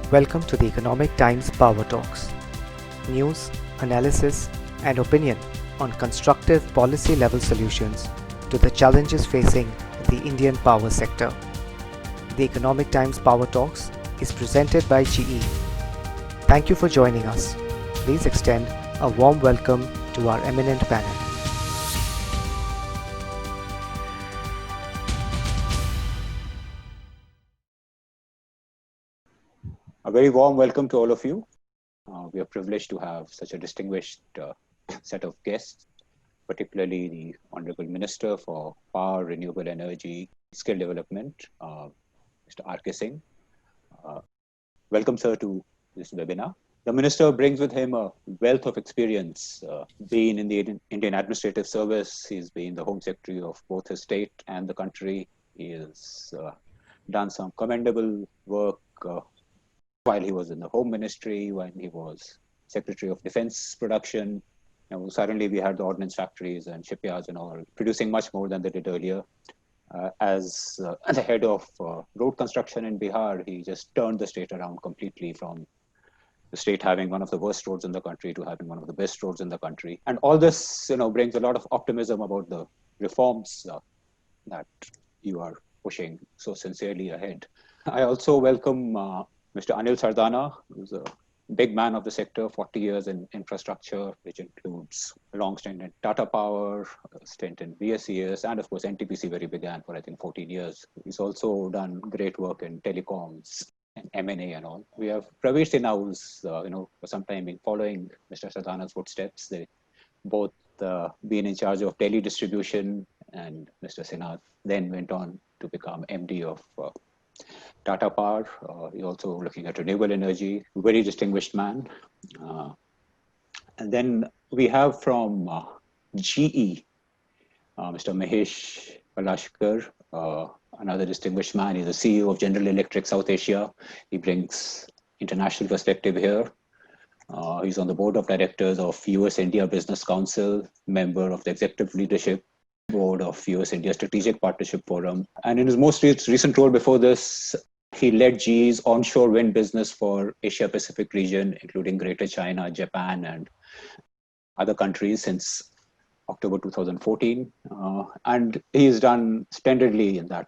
Welcome to the Economic Times Power Talks. News, analysis, and opinion on constructive policy level solutions to the challenges facing the Indian power sector. The Economic Times Power Talks is presented by GE. Thank you for joining us. Please extend a warm welcome to our eminent panel. A very warm welcome to all of you. We are privileged to have such a distinguished set of guests, particularly the Honorable Minister for Power, Renewable Energy, Skill Development, Mr. R.K. Singh. Welcome, sir, to this webinar. The Minister brings with him a wealth of experience, being in the Indian Administrative Service. He's been the Home Secretary of both his state and the country. He has done some commendable work while he was in the Home Ministry, when he was Secretary of Defense Production. Suddenly we had the ordnance factories and shipyards and all, producing much more than they did earlier. As the head of road construction in Bihar, he just turned the state around completely, from the state having one of the worst roads in the country to having one of the best roads in the country. And all this, brings a lot of optimism about the reforms that you are pushing so sincerely ahead. I also welcome Mr. Anil Sardana, who's a big man of the sector, 40 years in infrastructure, which includes a long stint in Tata Power, a stint in BSES, and of course NTPC, where he began for, I think, 14 years. He's also done great work in telecoms and M&A and all. We have Pravesh Sinha, who's, for some time been following Mr. Sardana's footsteps. They both been in charge of Delhi distribution, and Mr. Sinha then went on to become MD of Tata Power. He's also looking at renewable energy, very distinguished man. And then we have from GE, Mr. Mahesh Palashkar, another distinguished man. He's the CEO of General Electric South Asia. He brings international perspective here. He's on the board of directors of US-India Business Council, member of the executive leadership board of US-India Strategic Partnership Forum. And in his most recent role before this, he led GE's onshore wind business for Asia Pacific region, including Greater China, Japan, and other countries since October 2014. And he's done splendidly in that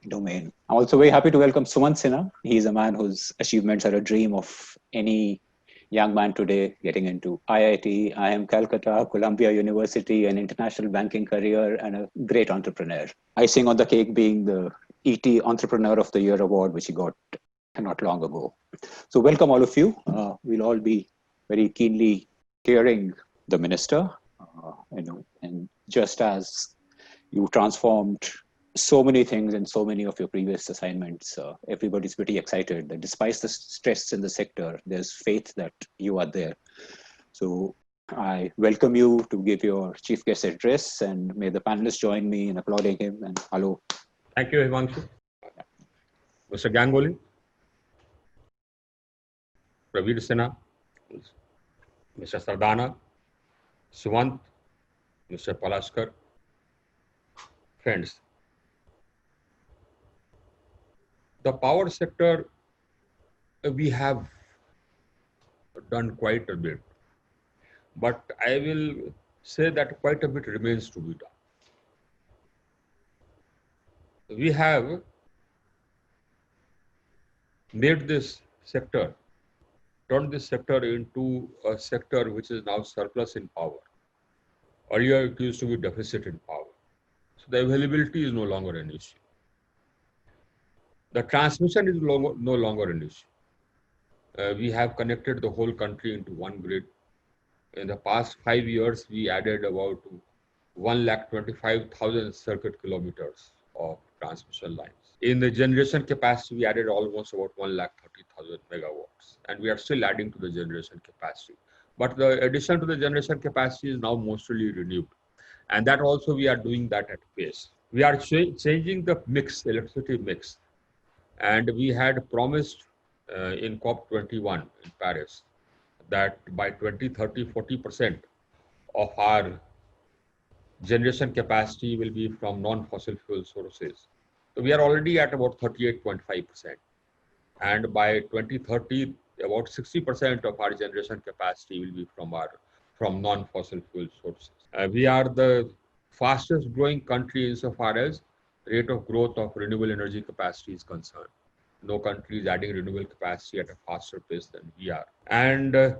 domain. I'm also very happy to welcome Suman Sinha. He's a man whose achievements are a dream of any young man today, getting into IIT, IIM Calcutta, Columbia University, an international banking career, and a great entrepreneur. Icing on the cake being the ET Entrepreneur of the Year award, which he got not long ago. So welcome all of you. We'll all be very keenly hearing the minister, and just as you transformed so many things in so many of your previous assignments, everybody's pretty excited that despite the stress in the sector, there's faith that you are there. So I welcome you to give your chief guest address, and may the panelists join me in applauding him. And hello. Thank you, Himanshu. Mr. Ganguly, Praveer Sinha, Mr. Sardana, Sumant, Mr. Palashkar, friends. The power sector, we have done quite a bit, but I will say that quite a bit remains to be done. We have made this sector, turned this sector into a sector which is now surplus in power. Earlier, it used to be deficit in power. So the availability is no longer an issue. The transmission is no longer an issue. We have connected the whole country into one grid. In the past 5 years, we added about 125,000 circuit kilometers of transmission lines. In the generation capacity, we added almost about 130,000 megawatts, and we are still adding to the generation capacity. But the addition to the generation capacity is now mostly renewed, and that also we are doing that at pace. We are changing the mix, electricity mix, and we had promised in COP21 in Paris that by 2030, 40% of our generation capacity will be from non-fossil fuel sources. So we are already at about 38.5%. And by 2030, about 60% of our generation capacity will be from non-fossil fuel sources. We are the fastest growing country insofar as rate of growth of renewable energy capacity is concerned. No country is adding renewable capacity at a faster pace than we are. And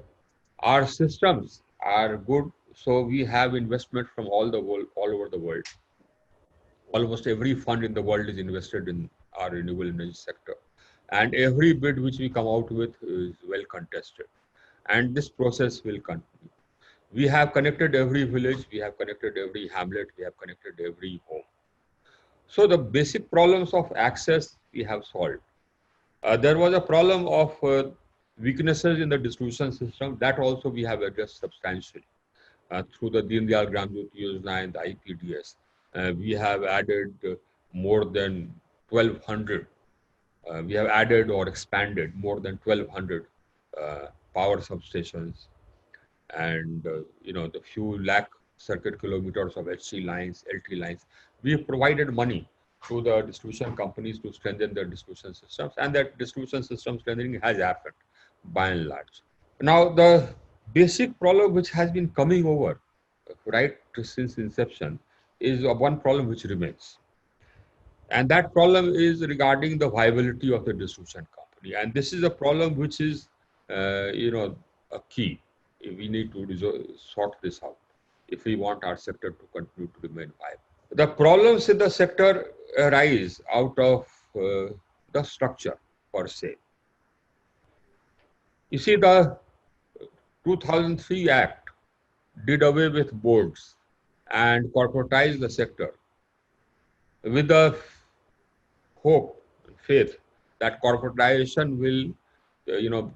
our systems are good, so we have investment from all over the world. Almost every fund in the world is invested in our renewable energy sector, and every bid which we come out with is well contested, and this process will continue. We have connected every village, we have connected every hamlet, we have connected every home. So the basic problems of access we have solved. There was a problem of weaknesses in the distribution system, that also we have addressed substantially through the Deen Dayal Gram Jyoti Yojana and the IPDS. We have added more than 1200. We have added or expanded more than 1200 power substations, and the few lakh circuit kilometers of HC lines, LT lines. We have provided money to the distribution companies to strengthen their distribution systems, and that distribution system strengthening has happened by and large. Now, the basic problem which has been coming over right since inception is one problem which remains. And that problem is regarding the viability of the distribution company. And this is a problem which is, a key. We need to sort this out if we want our sector to continue to remain viable. The problems in the sector arise out of the structure per se. You see, the 2003 Act did away with boards and corporatized the sector with the hope, faith that corporatization will,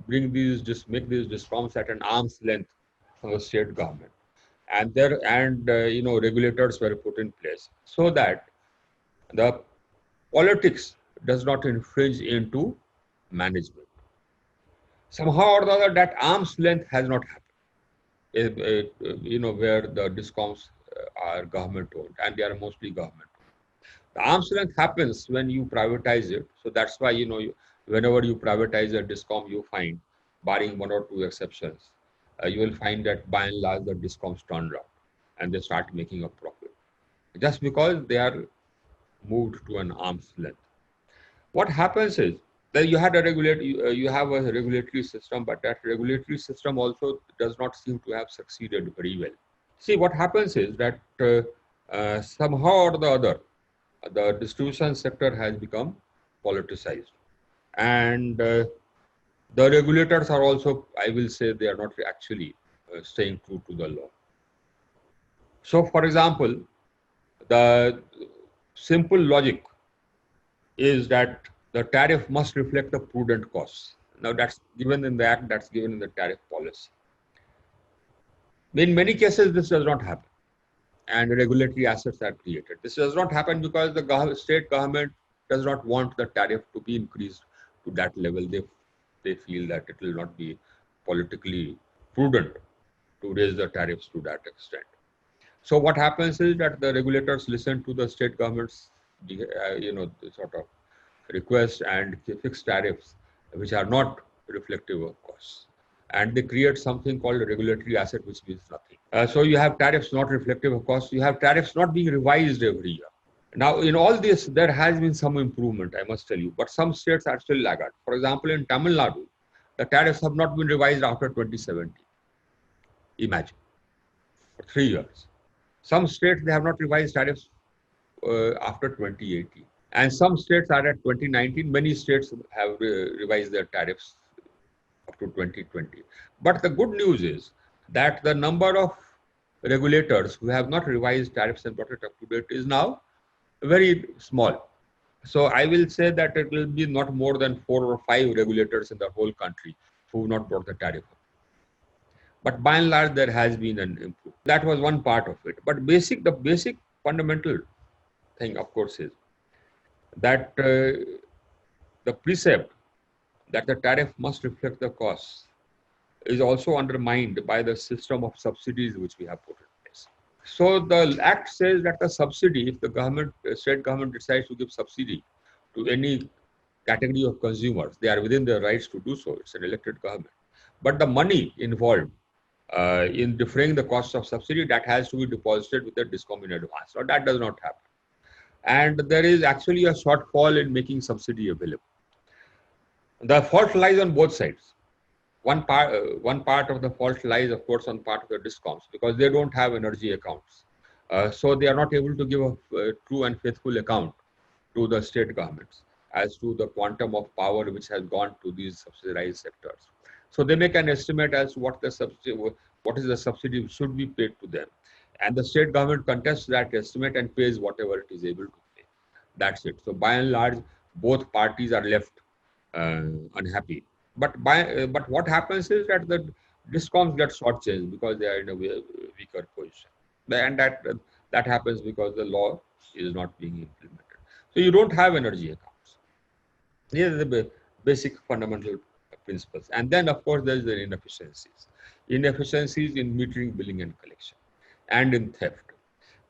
make these discoms at an arm's length from the state government, and regulators were put in place so that the politics does not infringe into management. Somehow or the other, that arm's length has not happened. Where the discoms are government owned, and they are mostly government. The arm's length happens when you privatize it. So that's why, whenever you privatize a discom, you find, barring one or two exceptions, you will find that by and large the discoms turn around and they start making a profit just because they are moved to an arm's length. What happens is that you have a regulatory system, but that regulatory system also does not seem to have succeeded very well. See, what happens is that somehow or the other, the distribution sector has become politicized, and the regulators are also, I will say, they are not actually staying true to the law. So, for example, the simple logic is that the tariff must reflect the prudent costs. Now, that's given in the Act, that's given in the tariff policy. In many cases, this does not happen, and regulatory assets are created. This does not happen because the state government does not want the tariff to be increased to that level. They feel that it will not be politically prudent to raise the tariffs to that extent. So what happens is that the regulators listen to the state government's, sort of request and fix tariffs which are not reflective of costs. And they create something called a regulatory asset, which means nothing. So you have tariffs not reflective of costs. You have tariffs not being revised every year. Now, in all this, there has been some improvement, I must tell you, but some states are still laggard. For example, in Tamil Nadu, the tariffs have not been revised after 2017. Imagine, for 3 years. Some states, they have not revised tariffs after 2018. And some states are at 2019. Many states have revised their tariffs up to 2020. But the good news is that the number of regulators who have not revised tariffs and brought it up to date is now very small. So I will say that it will be not more than 4 or 5 regulators in the whole country who have not brought the tariff up. But by and large, there has been an improvement. That was one part of it. But the basic fundamental thing, of course, is that the precept that the tariff must reflect the costs is also undermined by the system of subsidies which we have put in place. So the Act says that the subsidy, if the state government decides to give subsidy to any category of consumers. They are within their rights to do so. It's an elected government. But the money involved in defraying the cost of subsidy, that has to be deposited with the DISCOM in advance. Or that does not happen. And there is actually a shortfall in making subsidy available. The fault lies on both sides. One part of the fault lies, of course, on part of the DISCOMs, because they don't have energy accounts. So they are not able to give a true and faithful account to the state governments as to the quantum of power which has gone to these subsidized sectors. So they make an estimate as to what is the subsidy which should be paid to them. And the state government contests that estimate and pays whatever it is able to pay. That's it. So by and large, both parties are left unhappy. But what happens is that the DISCOMs get shortchanged because they are in a weaker position. And that happens because the law is not being implemented. So you don't have energy accounts. These are the basic fundamental principles. And then, of course, there is the inefficiencies. Inefficiencies in metering, billing, and collection, and in theft.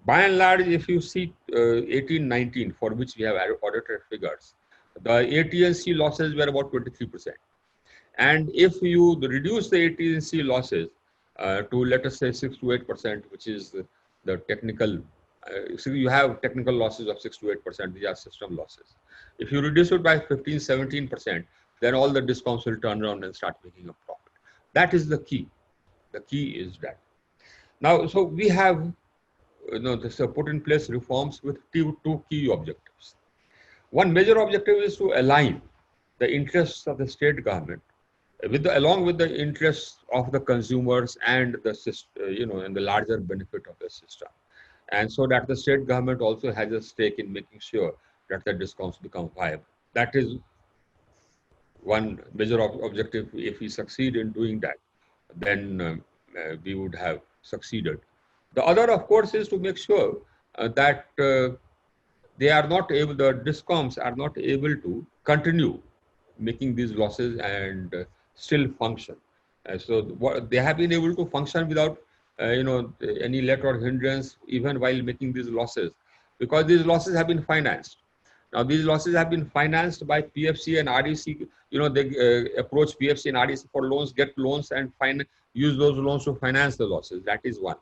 By and large, if you see 18-19, for which we have audited figures, the AT&C losses were about 23%. And if you reduce the AT&C losses to, let us say, 6 to 8%, which is the technical, so you have technical losses of 6 to 8%, these are system losses. If you reduce it by 15, 17%, then all the DISCOMs will turn around and start making a profit. That is the key. The key is that. Now, so we have put in place reforms with two key objectives. One major objective is to align the interests of the state government along with the interests of the consumers and the system, and the larger benefit of the system, and so that the state government also has a stake in making sure that the DISCOMs become viable. That is one major objective. If we succeed in doing that, then we would have succeeded. The other, of course, is to make sure that they are not able, the DISCOMs are not able to continue making these losses and still function. So they have been able to function without any let or hindrance even while making these losses, because these losses have been financed. Now these losses have been financed by PFC and REC. They approach PFC and REC for loans, get loans, and use those loans to finance the losses. That is one.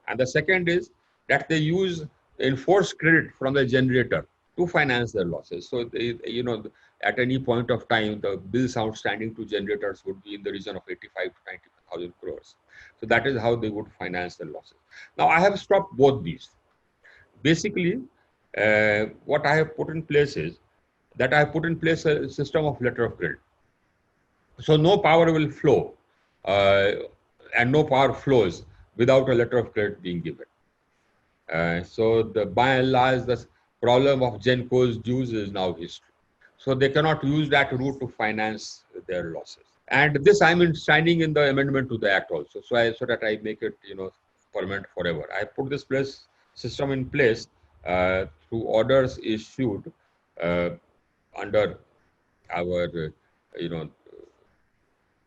And the second is that they use enforced credit from the generator to finance their losses. So at any point of time, the bills outstanding to generators would be in the region of 85 to 90,000 crores. So that is how they would finance their losses. Now I have stopped both these. Basically, what I have put in place is that I have put in place a system of letter of credit. So no power will flow and no power flows without a letter of credit being given. So by and large, the problem of GenCo's dues is now history. So they cannot use that route to finance their losses. And this I'm signing in the amendment to the Act also, so that I make it permanent forever. I put this system in place through orders issued under our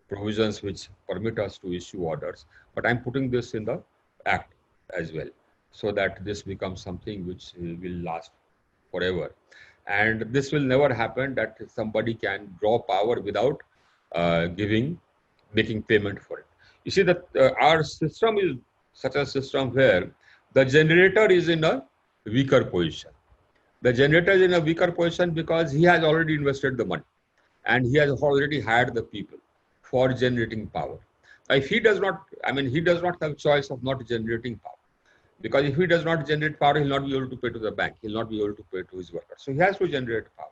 provisions which permit us to issue orders. But I'm putting this in the Act as well, so that this becomes something which will last forever. And this will never happen that somebody can draw power without making payment for it. You see that our system is such a system where the generator is in a weaker position. The generator is in a weaker position because he has already invested the money and he has already hired the people for generating power. If he does not, he does not have choice of not generating power. Because if he does not generate power, he will not be able to pay to the bank. He will not be able to pay to his workers. So he has to generate power.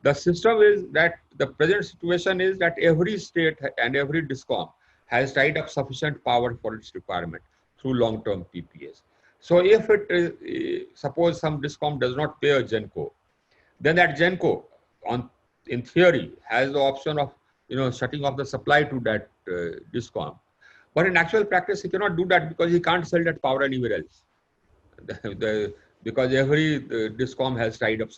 The system is that the present situation is that every state and every DISCOM has tied up sufficient power for its requirement through long-term PPAs. So if suppose some DISCOM does not pay a GenCo, then that GenCo, in theory, has the option of shutting off the supply to that DISCOM. But in actual practice, he cannot do that because he can't sell that power anywhere else. Because every DISCOM has tied up,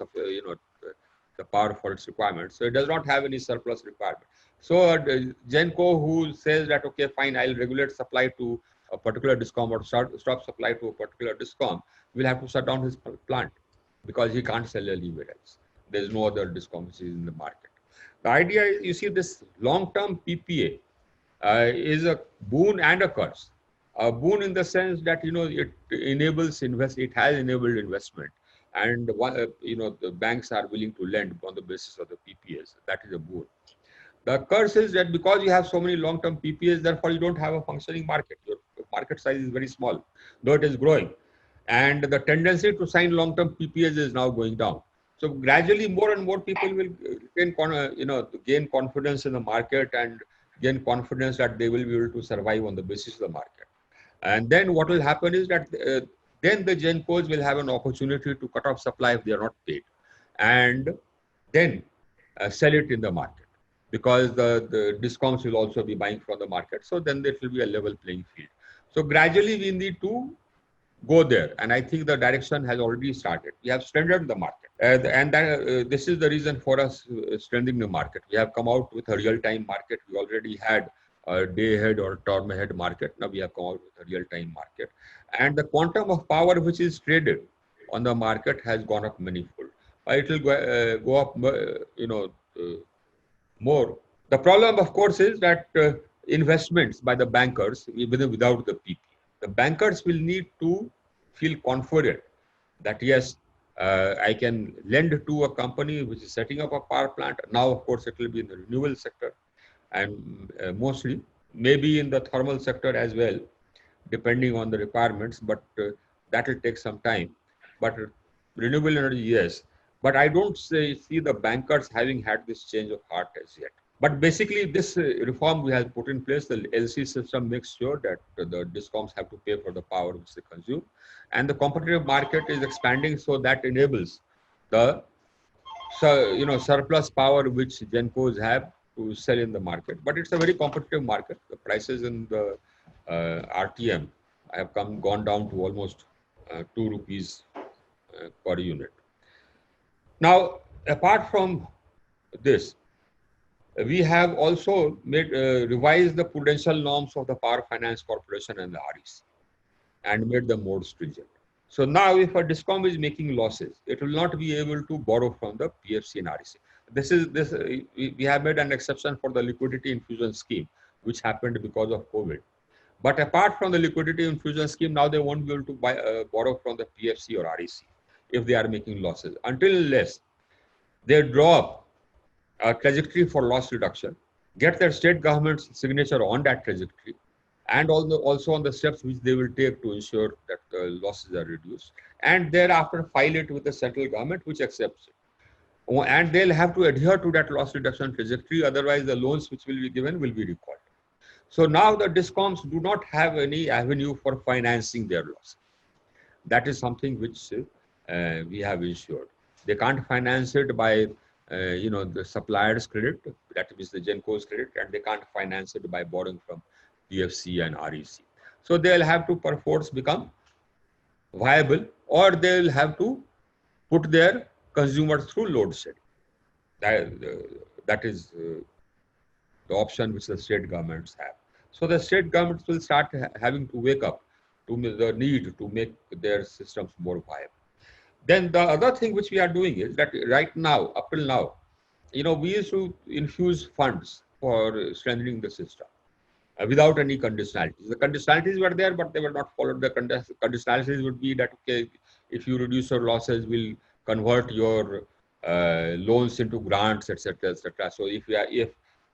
the power for its requirements. So it does not have any surplus requirement. So GenCo who says that, okay, fine, I'll regulate supply to a particular DISCOM or stop supply to a particular DISCOM, will have to shut down his plant because he can't sell anywhere else. There's no other discom which is in the market. The idea is, you see, this long-term PPA is a boon and a curse. A boon in the sense that, it enables it has enabled investment, and the banks are willing to lend on the basis of the PPAs. That is a boon. The curse is that because you have so many long-term PPAs, therefore you don't have a functioning market. Your market size is very small, though it is growing. And the tendency to sign long-term PPAs is now going down. So gradually, more and more people will gain confidence in the market and gain confidence that they will be able to survive on the basis of the market. And then what will happen is that then the Gencos will have an opportunity to cut off supply if they are not paid, and then sell it in the market, because the discoms will also be buying from the market. So then there will be a level playing field. So gradually we need to go there, and I think the direction has already started. We have strengthened the market, this is the reason for us strengthening the market. We have come out with a real-time market. We already had a day-ahead or term-ahead market. Now we have come out with a real-time market, and the quantum of power which is traded on the market has gone up manifold. It will go up, more. The problem, of course, is that investments by the bankers, even without the PP, the bankers will need to feel confident that yes, I can lend to a company which is setting up a power plant. Now, of course, it will be in the renewable sector, and mostly maybe in the thermal sector as well, depending on the requirements, but that will take some time. But renewable energy, yes. But I don't see the bankers having had this change of heart as yet. But basically, this reform we have put in place, the LC system makes sure that the discoms have to pay for the power which they consume, and the competitive market is expanding, so that enables the surplus power which Gencos have to sell in the market. But it's a very competitive market. The prices in the RTM have gone down to almost 2 rupees per unit. Now, apart from this, we have also revised the prudential norms of the Power Finance Corporation and the REC and made them more stringent. So now if a discom is making losses, it will not be able to borrow from the PFC and REC. We have made an exception for the liquidity infusion scheme, which happened because of COVID. But apart from the liquidity infusion scheme, now they won't be able to borrow from the PFC or REC if they are making losses, unless they draw up a trajectory for loss reduction, get their state government's signature on that trajectory, and also on the steps which they will take to ensure that the losses are reduced, and thereafter file it with the central government, which accepts it. And they'll have to adhere to that loss reduction trajectory, otherwise the loans which will be given will be recalled. So now the discoms do not have any avenue for financing their loss. That is something which we have ensured. They can't finance it by the supplier's credit, that is the Genco's credit, and they can't finance it by borrowing from PFC and REC. So they'll have to perforce become viable, or they'll have to put their consumers through load shedding. That is the option which the state governments have. So the state governments will start having to wake up to the need to make their systems more viable. Then the other thing which we are doing is that right now, up till now, we used to infuse funds for strengthening the system without any conditionalities. The conditionalities were there, but they were not followed. The conditionalities would be that, okay, if you reduce your losses, we'll convert your loans into grants, etc., etc. So if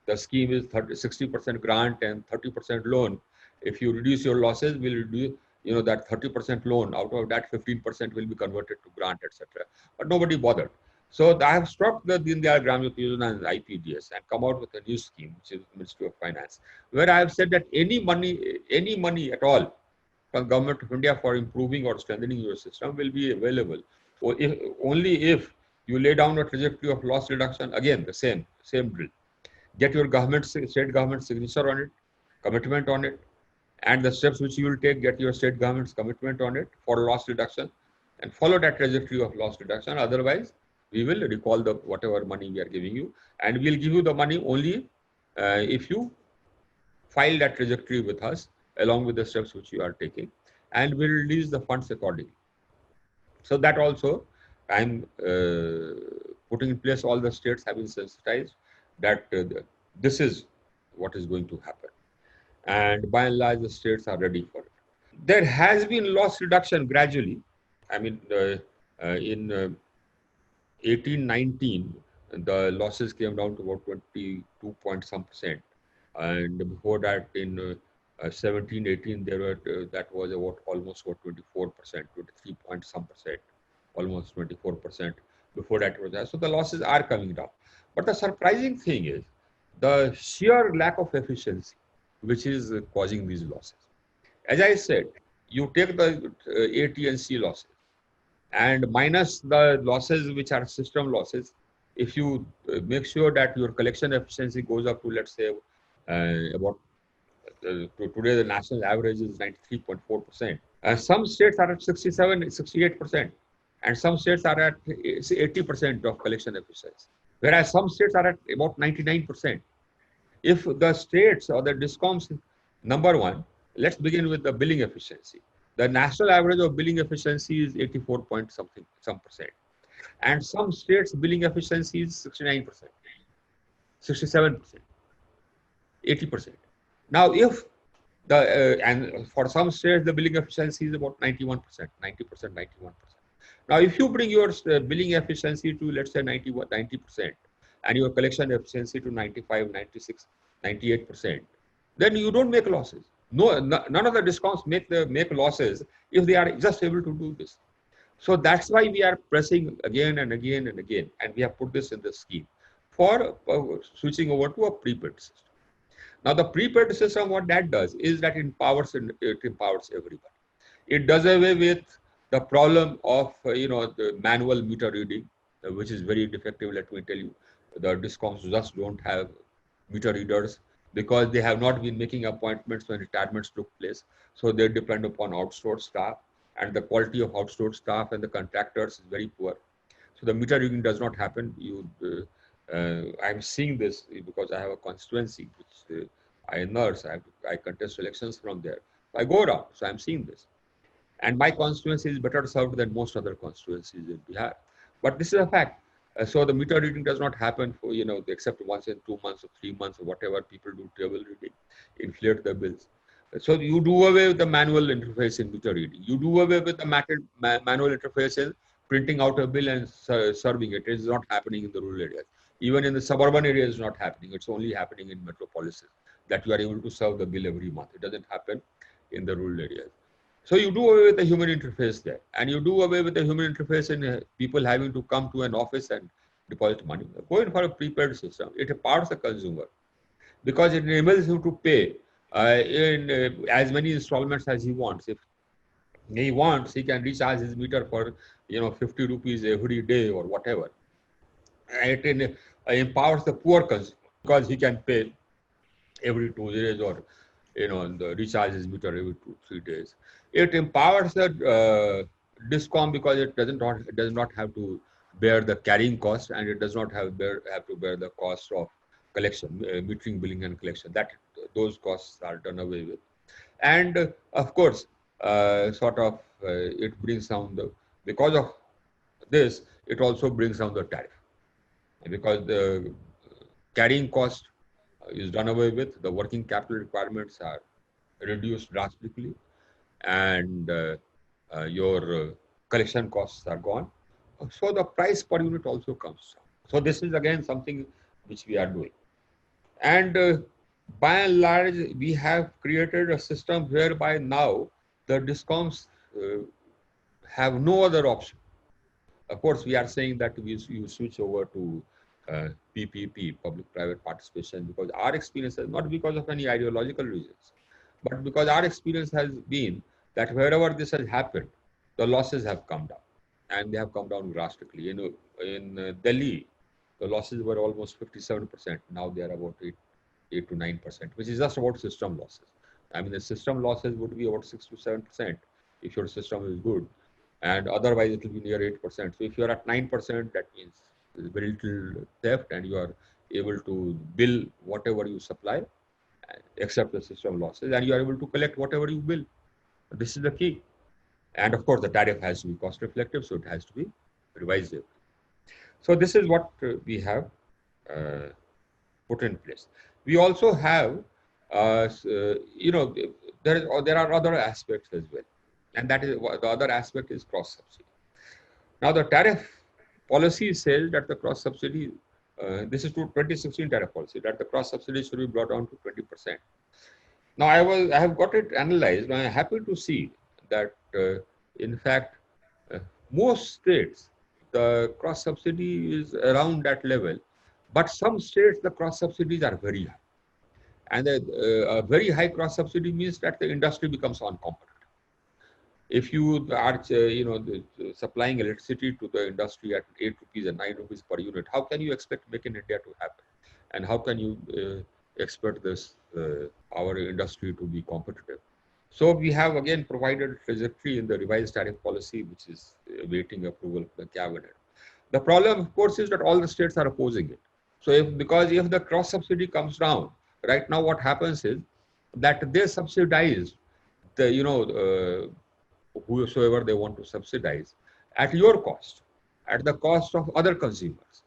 the scheme is 60% grant and 30% loan, if you reduce your losses, we'll reduce that 30% loan. Out of that, 15% will be converted to grant, etc. But nobody bothered. So I have stopped the Deen Dayal Gram Jyoti Yojana and IPDS and come out with a new scheme, which is the Ministry of Finance, where I have said that any money at all from Government of India for improving or strengthening your system will be available only if you lay down a trajectory of loss reduction. Again, the same drill. Get your state government signature on it, commitment on it, and the steps which you will take, get your state government's commitment on it for loss reduction, and follow that trajectory of loss reduction. Otherwise, we will recall the whatever money we are giving you, and we'll give you the money only if you file that trajectory with us along with the steps which you are taking, and we'll release the funds accordingly. So that also I'm putting in place, all the states have been sensitized that this is what is going to happen. And by and large, the states are ready for it. There has been loss reduction gradually. I mean, in 1819, the losses came down to about 22 point some percent. And before that, in 17, 18, there were that was about almost about 24%, 23 point some percent, almost 24%. Before that, it was so the losses are coming down. But the surprising thing is the sheer lack of efficiency, which is causing these losses. As I said, you take the AT and C losses and minus the losses which are system losses. If you make sure that your collection efficiency goes up to, let's say, about today the national average is 93.4%. Some states are at 67, 68%, and some states are at 80% of collection efficiency, whereas some states are at about 99%. If the states or the discoms, number one, let's begin with the billing efficiency. The national average of billing efficiency is 84 point something, some percent. And some states billing efficiency is 69%, 67%, 80%. Now, if and for some states, the billing efficiency is about 91%, 90%, 91%. Now, if you bring your billing efficiency to, let's say, 90%, and your collection efficiency to 95, 96, 98%, then you don't make losses. No, none of the discounts make losses if they are just able to do this. So that's why we are pressing again and again and again, and we have put this in the scheme for switching over to a prepaid system. Now, the prepaid system, what that does is that it empowers everybody. It does away with the problem of the manual meter reading, which is very defective. Let me tell you, the discoms just don't have meter readers because they have not been making appointments when retirements took place. So they depend upon outsourced staff, and the quality of outsourced staff and the contractors is very poor. So the meter reading does not happen. I'm seeing this because I have a constituency which I nurse. I contest elections from there. I go around, so I'm seeing this. And my constituency is better served than most other constituencies in Bihar. But this is a fact. So the meter reading does not happen for, except once in 2 months or 3 months or whatever people do table reading, inflate the bills. So you do away with the manual interface in meter reading. You do away with the manual interface in printing out a bill and serving it. It is not happening in the rural areas. Even in the suburban areas, it's not happening. It's only happening in metropolises that you are able to serve the bill every month. It doesn't happen in the rural areas. So you do away with the human interface there, and you do away with the human interface in people having to come to an office and deposit money. Go in for a prepaid system. It empowers the consumer because it enables him to pay in as many installments as he wants. If he wants, he can recharge his meter for 50 rupees every day or whatever. It empowers the poor consumer because he can pay every 2 days or the recharge his meter every 2-3 days. It empowers the discom because it does not have to bear the carrying cost, and it does not have to bear the cost of collection, metering, billing, and collection. Those costs are done away with. And of course, it brings down because of this, it also brings down the tariff because the carrying cost is done away with. The working capital requirements are reduced drastically, and your collection costs are gone. So the price per unit also comes down. So this is again something which we are doing. And by and large, we have created a system whereby now the discoms have no other option. Of course, we are saying that you switch over to PPP, public-private participation, because our experience is not because of any ideological reasons, but because our experience has been that wherever this has happened, the losses have come down, and they have come down drastically. In Delhi, the losses were almost 57%. Now they are about 8 to 9%, which is just about system losses. I mean, the system losses would be about 6 to 7% if your system is good, and otherwise it will be near 8%. So if you are at 9%, that means there's very little theft, and you are able to bill whatever you supply, except the system losses, and you are able to collect whatever you bill. This is the key. And of course, the tariff has to be cost reflective, so it has to be revised. So this is what we have put in place. We also have, there are other aspects as well, and that is the other aspect is cross subsidy. Now the tariff policy says that the cross subsidy, this is to 2016 tariff policy, that the cross subsidy should be brought down to 20%. Now I have got it analyzed, and I'm happy to see that in fact most states the cross subsidy is around that level, but some states the cross subsidies are very high, and a very high cross subsidy means that the industry becomes uncompetitive. If you are supplying electricity to the industry at 8 rupees and 9 rupees per unit, how can you expect Make in India to happen? And how can you expect this our industry to be competitive? So we have again provided a trajectory in the revised tariff policy, which is awaiting approval from the cabinet. The problem, of course, is that all the states are opposing it. So if the cross subsidy comes down, right now what happens is that they subsidize the whosoever they want to subsidize at your cost, at the cost of other consumers.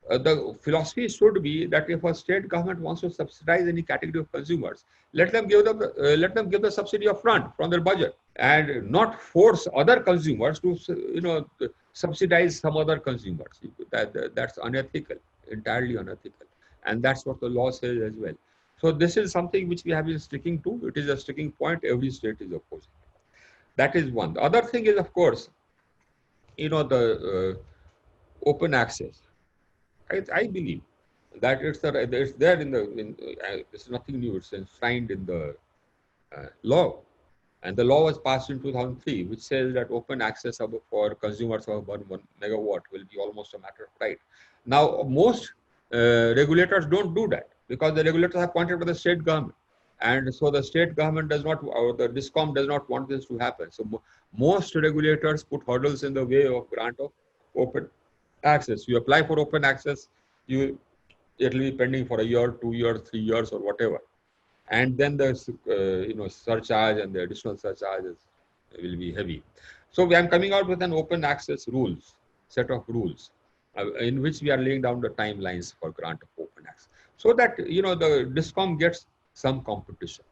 The philosophy should be that if a state government wants to subsidize any category of consumers, let them give the subsidy upfront from their budget, and not force other consumers to subsidize some other consumers. That's unethical, entirely unethical, and that's what the law says as well. So this is something which we have been sticking to. It is a sticking point. Every state is opposing. That is one. The other thing is, of course, the open access. I believe that it's there it's nothing new. It's enshrined in the law, and the law was passed in 2003, which says that open access for consumers of 1 megawatt will be almost a matter of right. Now, most regulators don't do that because the regulators are appointed by the state government. And so the state government does not, or the DISCOM does not want this to happen. So most regulators put hurdles in the way of grant of open access. You apply for open access, it will be pending for a year, 2 years, 3 years, or whatever. And then the surcharge and the additional surcharges will be heavy. So I'm coming out with an open access set of rules, in which we are laying down the timelines for grant of open access, so that the DISCOM gets some competition.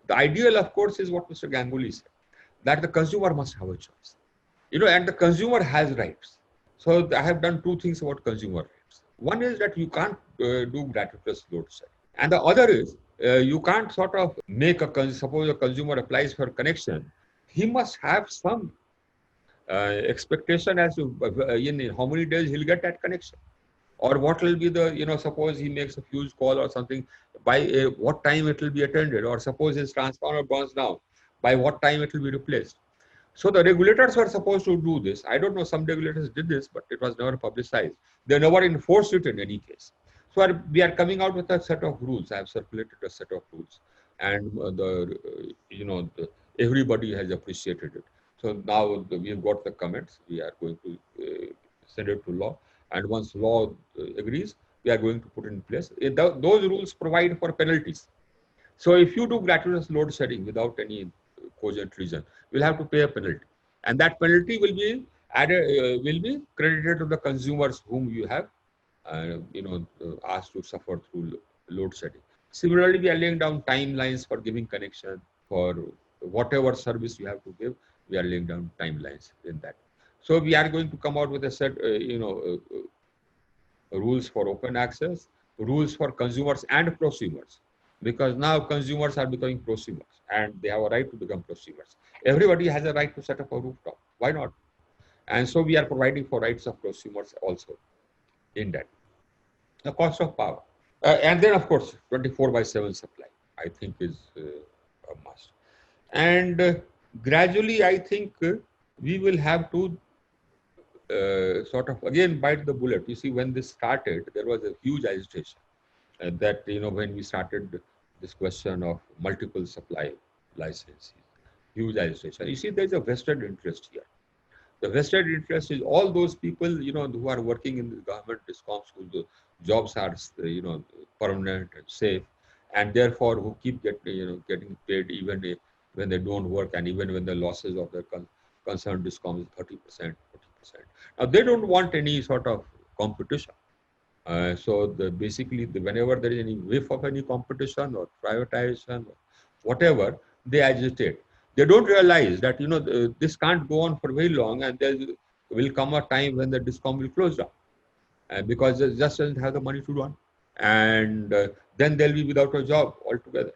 The ideal, of course, is what Mr. Ganguly said, that the consumer must have a choice, and the consumer has rights. So I have done two things about consumer rights. One is that you can't do gratuitous load shedding, and the other is you can't sort of suppose a consumer applies for connection, he must have some expectation as to in how many days he'll get that connection, or what will be the suppose he makes a fuse call or something, by what time it will be attended, or suppose his transformer burns down, by what time it will be replaced. So the regulators were supposed to do this. I don't know, some regulators did this, but it was never publicized. They never enforced it in any case. So we are coming out with a set of rules. I have circulated a set of rules, and everybody has appreciated it. So now we've got the comments. We are going to send it to law, and once law agrees, we are going to put in place. Those rules provide for penalties. So if you do gratuitous load shedding without any cogent reason, will have to pay a penalty, and that penalty will be added, will be credited to the consumers whom you have asked to suffer through load shedding. Similarly, we are laying down timelines for giving connection for whatever service you have to give. We are laying down timelines in that. So we are going to come out with a set rules for open access, rules for consumers and prosumers, because now consumers are becoming prosumers and they have a right to become prosumers. Everybody has a right to set up a rooftop. Why not? And so we are providing for rights of prosumers also in that. The cost of power. And then, of course, 24/7 supply, I think, is a must. And gradually, I think we will have to sort of again bite the bullet. You see, when this started, there was a huge agitation that, when we started this question of multiple supply licenses, huge agitation. You see, there's a vested interest here. The vested interest is all those people, who are working in the government DISCOMs, whose jobs are, permanent and safe, and therefore who keep getting paid even when they don't work, and even when the losses of the concerned DISCOM is 30%, 40%. Now, they don't want any sort of competition. Basically, whenever there is any whiff of any competition or privatization or whatever, they agitate. They don't realize that this can't go on for very long, and there will come a time when the discom will close down, because it just doesn't have the money to run, and then they'll be without a job altogether.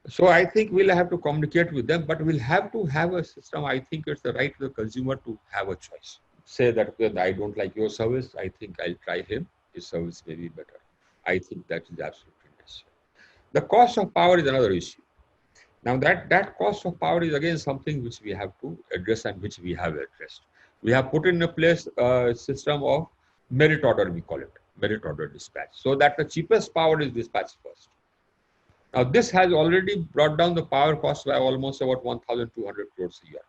So I think we'll have to communicate with them, but we'll have to have a system. I think it's the right of the consumer to have a choice. Say that I don't like your service, I think I'll try him. His service may be better. I think that is absolutely necessary. The cost of power is another issue. Now that cost of power is again something which we have to address and which we have addressed. We have put in place a system of merit order, we call it, merit order dispatch, so that the cheapest power is dispatched first. Now, this has already brought down the power cost by almost about 1,200 crores a year.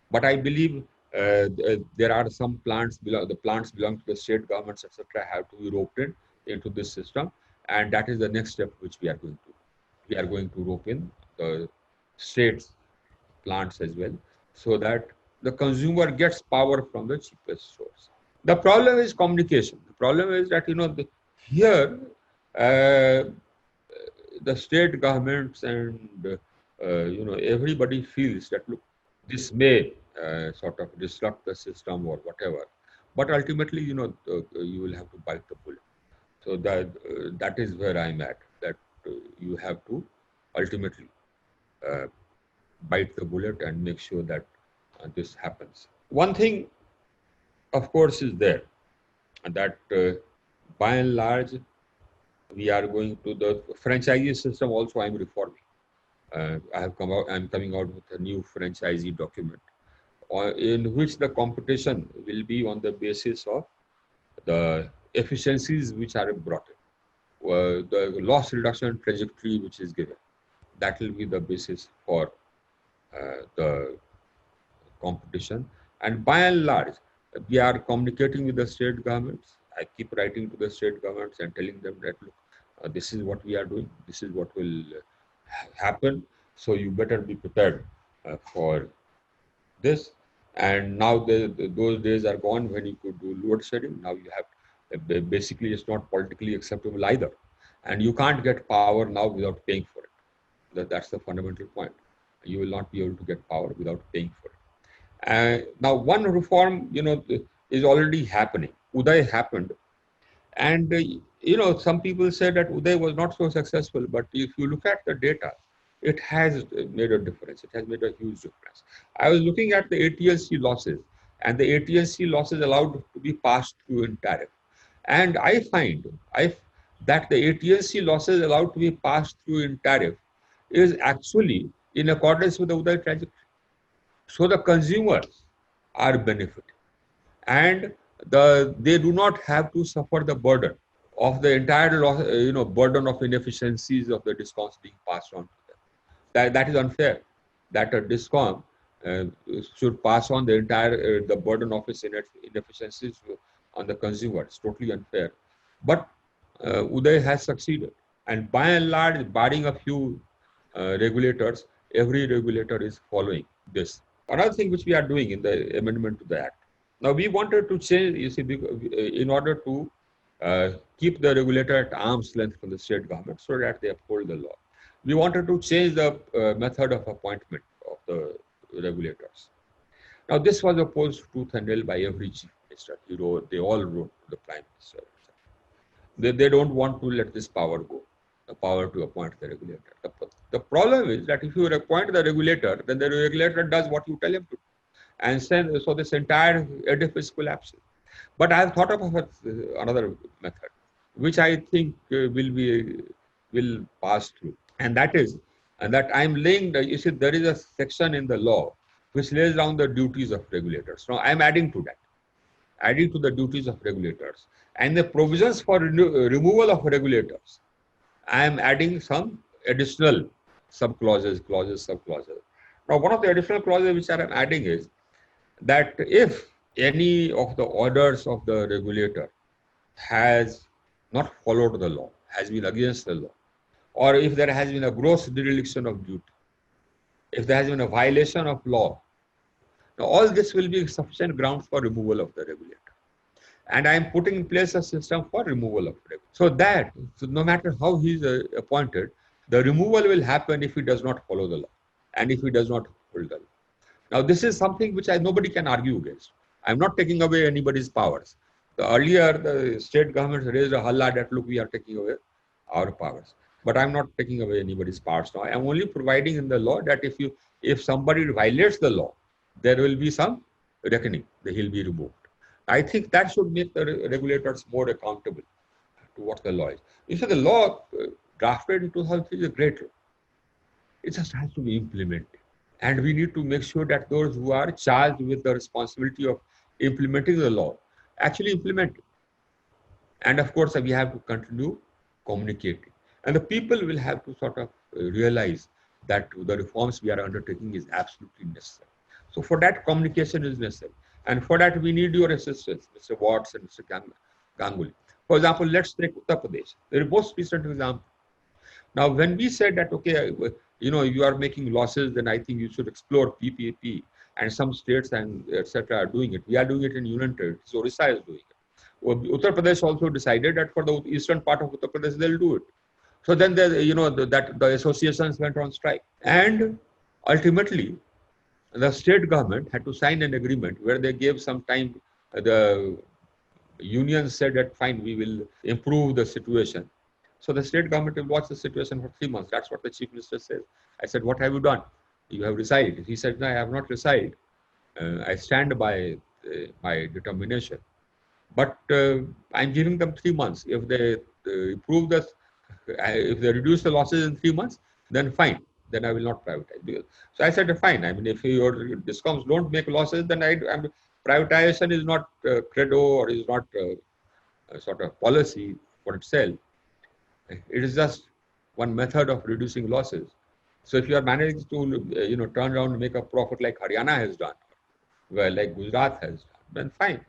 But I believe there are some plants, the plants belong to the state governments, etc., have to be roped into this system. And that is the next step which we are going to. We are going to rope in the state plants as well, so that the consumer gets power from the cheapest source. The problem is communication. The problem is that, here, the state governments and everybody feels that, look, this may sort of disrupt the system or whatever, but ultimately you will have to bite the bullet. So that is where I'm at, that you have to ultimately bite the bullet and make sure that this happens. One thing, of course, is there, and that by and large we are going to the franchisee system. Also, I'm reforming. I'm coming out with a new franchisee document, in which the competition will be on the basis of the efficiencies which are brought in, the loss reduction trajectory which is given. That will be the basis for the competition. And by and large, we are communicating with the state governments. I keep writing to the state governments and telling them that, look, this is what we are doing. This is what will happen. So you better be prepared for this. And now those days are gone when you could do load shedding. Now you have, basically it's not politically acceptable either. And you can't get power now without paying for it. That's the fundamental point. You will not be able to get power without paying for it. Now one reform, is already happening. Uday happened. And, some people say that Uday was not so successful, but if you look at the data, it has made a difference. It has made a huge difference. I was looking at the AT&C losses, and the AT&C losses allowed to be passed through in tariff. And I find that the AT&C losses allowed to be passed through in tariff is actually in accordance with the Uday trajectory. So the consumers are benefiting, and they do not have to suffer the burden of the entire loss, burden of inefficiencies of the discoms being passed on to them. That is unfair. That a discom should pass on the entire the burden of its inefficiencies on the consumer. It's totally unfair. But Uday has succeeded, and by and large, barring a few regulators, every regulator is following this. Another thing which we are doing in the amendment to the Act. Now, we wanted to change, in order to keep the regulator at arm's length from the state government so that they uphold the law. We wanted to change the method of appointment of the regulators. Now, this was opposed tooth and nail by every chief minister. They all wrote to the prime minister. They don't want to let this power go, the power to appoint the regulator. The problem is that if you appoint the regulator, then the regulator does what you tell him to do. And so this entire edifice collapses. But I have thought of another method, which I think will pass through, and that is, that I'm laying there is a section in the law which lays down the duties of regulators. Now I'm adding to the duties of regulators, and the provisions for removal of regulators. I am adding some additional sub-clauses. Now, one of the additional clauses which I am adding is that if any of the orders of the regulator has not followed the law, has been against the law, or if there has been a gross dereliction of duty, if there has been a violation of law, now all this will be sufficient grounds for removal of the regulator. and I am putting in place a system for removal of regulators. So no matter how he is appointed, the removal will happen if he does not follow the law and if he does not hold the law. Now, this is something which nobody can argue against. I'm not taking away anybody's powers. Earlier, the state governments raised a holla that, look, we are taking away our powers. But I'm not taking away anybody's powers now. I'm only providing in the law that if somebody violates the law, there will be some reckoning, that he'll be removed. I think that should make the regulators more accountable to what the law is. You see, the law drafted in 2003 is a great law. It just has to be implemented. And we need to make sure that those who are charged with the responsibility of implementing the law actually implement it. And of course, we have to continue communicating. And the people will have to sort of realize that the reforms we are undertaking is absolutely necessary. So for that, communication is necessary. And for that, we need your assistance, Mr. Watts and Mr. Ganguly. For example, let's take Uttar Pradesh, the most recent example. Now, when we said that, okay, you are making losses, then I think you should explore PPP, and some states and etc. are doing it. We are doing it in Union Territory. So Orissa is doing it. Uttar Pradesh also decided that for the eastern part of Uttar Pradesh, they'll do it. So then the associations went on strike. And ultimately, the state government had to sign an agreement where they gave some time. The union said that, fine, we will improve the situation. So the state government will watch the situation for 3 months. That's what the chief minister says. I said, what have you done? You have resigned. He said, no, I have not resigned. I stand by my determination. But I'm giving them 3 months. If they improve this, if they reduce the losses in 3 months, then fine. Then I will not privatize. So I said, fine. I mean, if your discoms don't make losses, then privatization is not credo or is not a sort of policy for itself. It is just one method of reducing losses. So if you are managing to turn around and make a profit like Haryana has done, well, like Gujarat has done, then fine.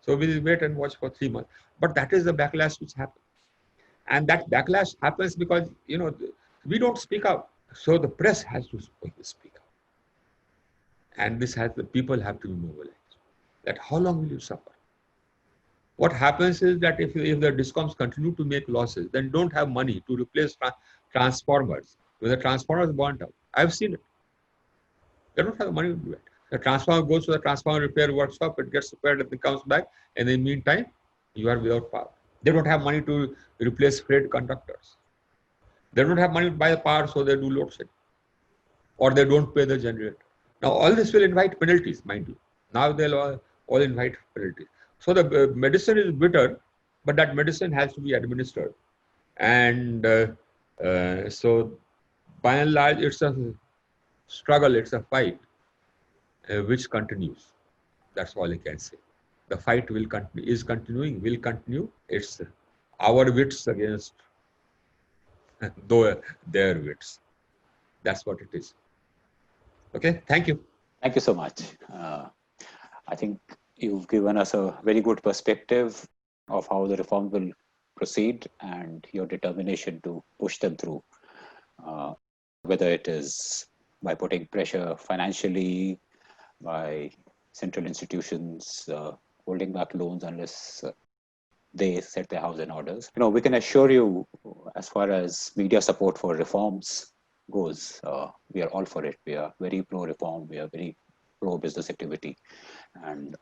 So we will wait and watch for 3 months. But that is the backlash which happens. And that backlash happens because, we don't speak out. So the press has to speak out. And the people have to be mobilized. That how long will you suffer? What happens is that if the discoms continue to make losses, then don't have money to replace transformers. When the transformers burnt out, I've seen it. They don't have money to do it. The transformer goes to the transformer repair workshop, it gets repaired and it comes back. And in the meantime, you are without power. They don't have money to replace freight conductors. They don't have money to buy the power, so they do load shedding. Or they don't pay the generator. Now, all this will invite penalties, mind you. Now they'll all invite penalties. So the medicine is bitter, but that medicine has to be administered. And so by and large, it's a struggle, it's a fight, which continues. That's all I can say. The fight will continue, is continuing, will continue. It's our wits against their wits. That's what it is. Okay, thank you. Thank you so much. I think you've given us a very good perspective of how the reform will proceed and your determination to push them through, whether it is by putting pressure financially, by central institutions holding back loans unless they set their house in orders. We can assure you, as far as media support for reforms goes, we are all for it. We are very pro-reform. We are very pro-business activity. And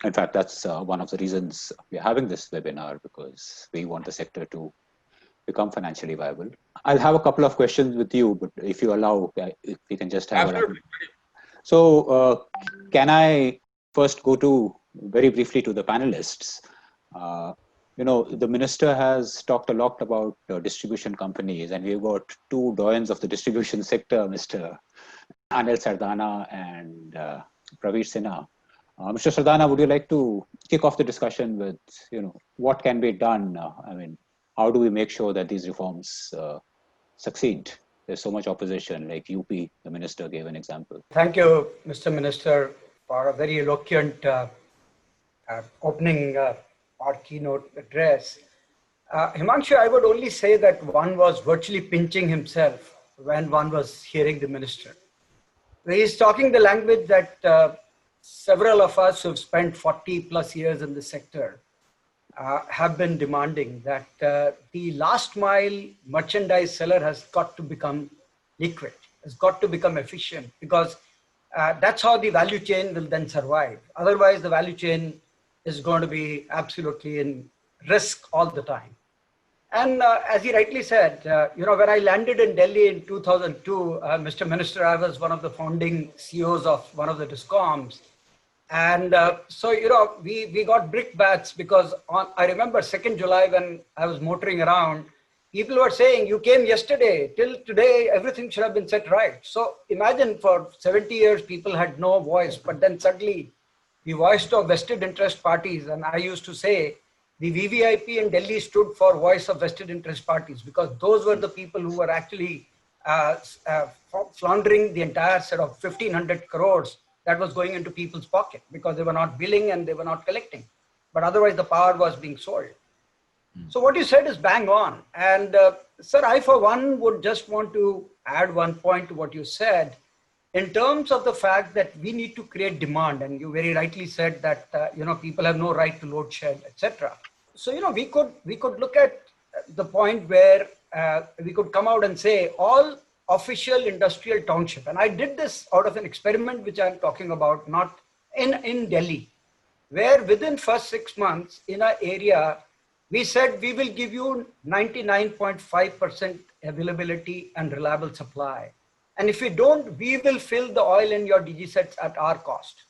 in fact, that's one of the reasons we are having this webinar, because we want the sector to become financially viable. I'll have a couple of questions with you, but if you allow, if we can just have Absolutely. So can I first go to very briefly to the panelists? The minister has talked a lot about distribution companies, and we've got two doyens of the distribution sector, Mr. Anil Sardana and Praveer Sinha. Mr. Sardana, would you like to kick off the discussion with, what can be done? How do we make sure that these reforms succeed? There's so much opposition, like UP, the minister gave an example. Thank you, Mr. Minister, for a very eloquent opening our keynote address. Himanshu, I would only say that one was virtually pinching himself when one was hearing the minister. He is talking the language that several of us who've spent 40 plus years in the sector have been demanding that the last mile merchandise seller has got to become liquid, has got to become efficient, because that's how the value chain will then survive. Otherwise, the value chain is going to be absolutely in risk all the time. And as he rightly said, when I landed in Delhi in 2002, Mr. Minister, I was one of the founding CEOs of one of the discoms. And we got brickbats because I remember 2nd July when I was motoring around, people were saying, you came yesterday, till today, everything should have been set right. So imagine for 70 years, people had no voice, but then suddenly the voice of vested interest parties, and I used to say, the VVIP in Delhi stood for voice of vested interest parties, because those were the people who were actually floundering the entire set of 1,500 crores that was going into people's pocket, because they were not billing and they were not collecting. But otherwise, the power was being sold. So what you said is bang on. And sir, I for one would just want to add one point to what you said in terms of the fact that we need to create demand. And you very rightly said that, people have no right to load shed, etc. So, we could look at the point where we could come out and say all official industrial township. And I did this out of an experiment, which I'm talking about, not in Delhi, where within first 6 months in an area, we said we will give you 99.5% availability and reliable supply. And if we don't, we will fill the oil in your DG sets at our cost.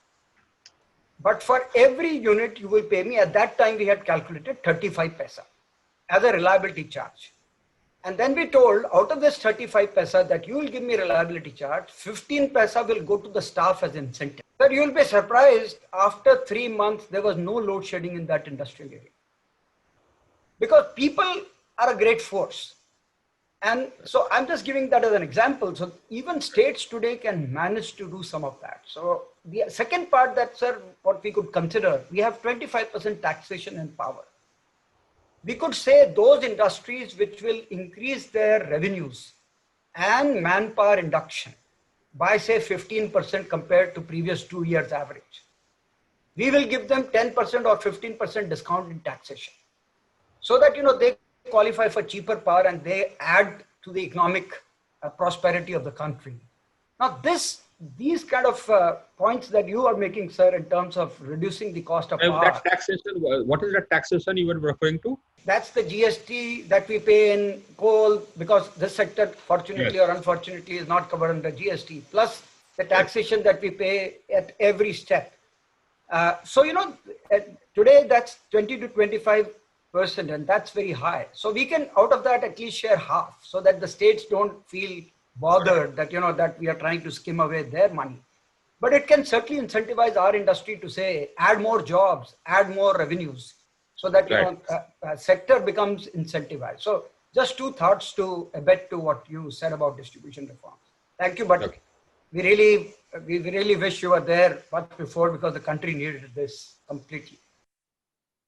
But for every unit you will pay me, at that time we had calculated 35 paisa as a reliability charge. And then we told out of this 35 paisa that you will give me reliability charge, 15 paisa will go to the staff as incentive. But you will be surprised, after 3 months, there was no load shedding in that industrial area. Because people are a great force. And so I'm just giving that as an example. So even states today can manage to do some of that. So the second part that, sir, what we could consider, we have 25% taxation in power. We could say those industries which will increase their revenues and manpower induction by say 15% compared to previous 2 years average. We will give them 10% or 15% discount in taxation, so that, they qualify for cheaper power and they add to the economic prosperity of the country. Now, these kind of points that you are making, sir, in terms of reducing the cost of power. That taxation, what is that taxation you were referring to? That's the GST that we pay in coal, because this sector, fortunately or unfortunately, is not covered under GST, plus the taxation that we pay at every step. Today that's 20 to 25%, and that's very high. So we can, out of that, at least share half, so that the states don't feel bothered that, that we are trying to skim away their money. But it can certainly incentivize our industry to say, add more jobs, add more revenues, so that, sector becomes incentivized. So just 2 thoughts to abet to what you said about distribution reforms. Thank you, but we really wish you were there much before, because the country needed this completely.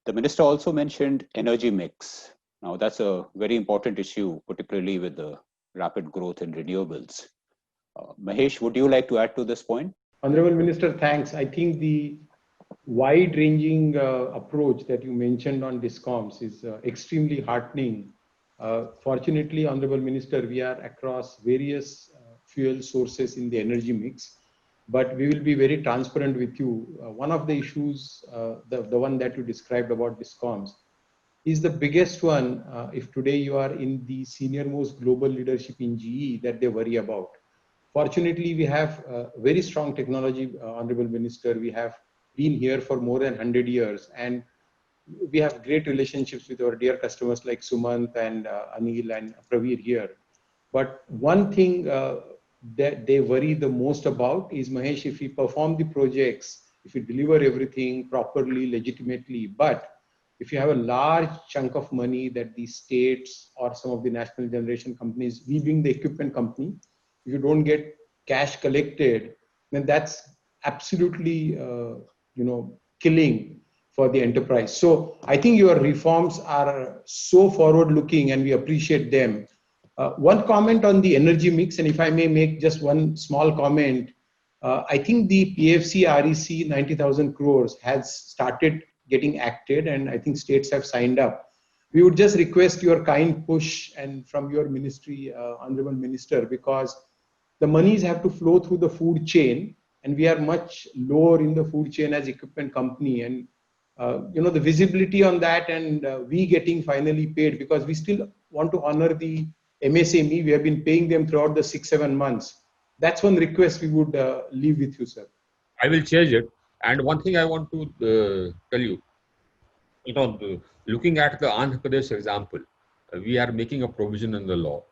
The minister also mentioned energy mix. Now, that's a very important issue, particularly with the rapid growth in renewables. Mahesh, would you like to add to this point? Honorable Minister, thanks. I think the wide-ranging approach that you mentioned on discoms is extremely heartening. Fortunately, Honorable Minister, we are across various fuel sources in the energy mix, but we will be very transparent with you. One of the issues, the one that you described about discoms, is the biggest one. If today you are in the senior most global leadership in GE, that they worry about. Fortunately, we have very strong technology, Honorable Minister. We have been here for more than 100 years, and we have great relationships with our dear customers like Sumant and Anil and Praveer here. But one thing that they worry the most about is, Mahesh, if we perform the projects, if we deliver everything properly, legitimately, but if you have a large chunk of money that the states or some of the national generation companies, we being the equipment company, if you don't get cash collected, then that's absolutely, killing for the enterprise. So I think your reforms are so forward-looking, and we appreciate them. One comment on the energy mix, and if I may make just one small comment, I think the PFC REC 90,000 crores has started getting acted, and I think states have signed up. We would just request your kind push and from your ministry, Honorable Minister, because the monies have to flow through the food chain, and we are much lower in the food chain as equipment company. And the visibility on that, and we getting finally paid, because we still want to honor the MSME. We have been paying them throughout the 6-7 months. That's one request we would leave with you, sir. I will change it. And one thing I want to tell you, looking at the Andhra Pradesh example, we are making a provision in the law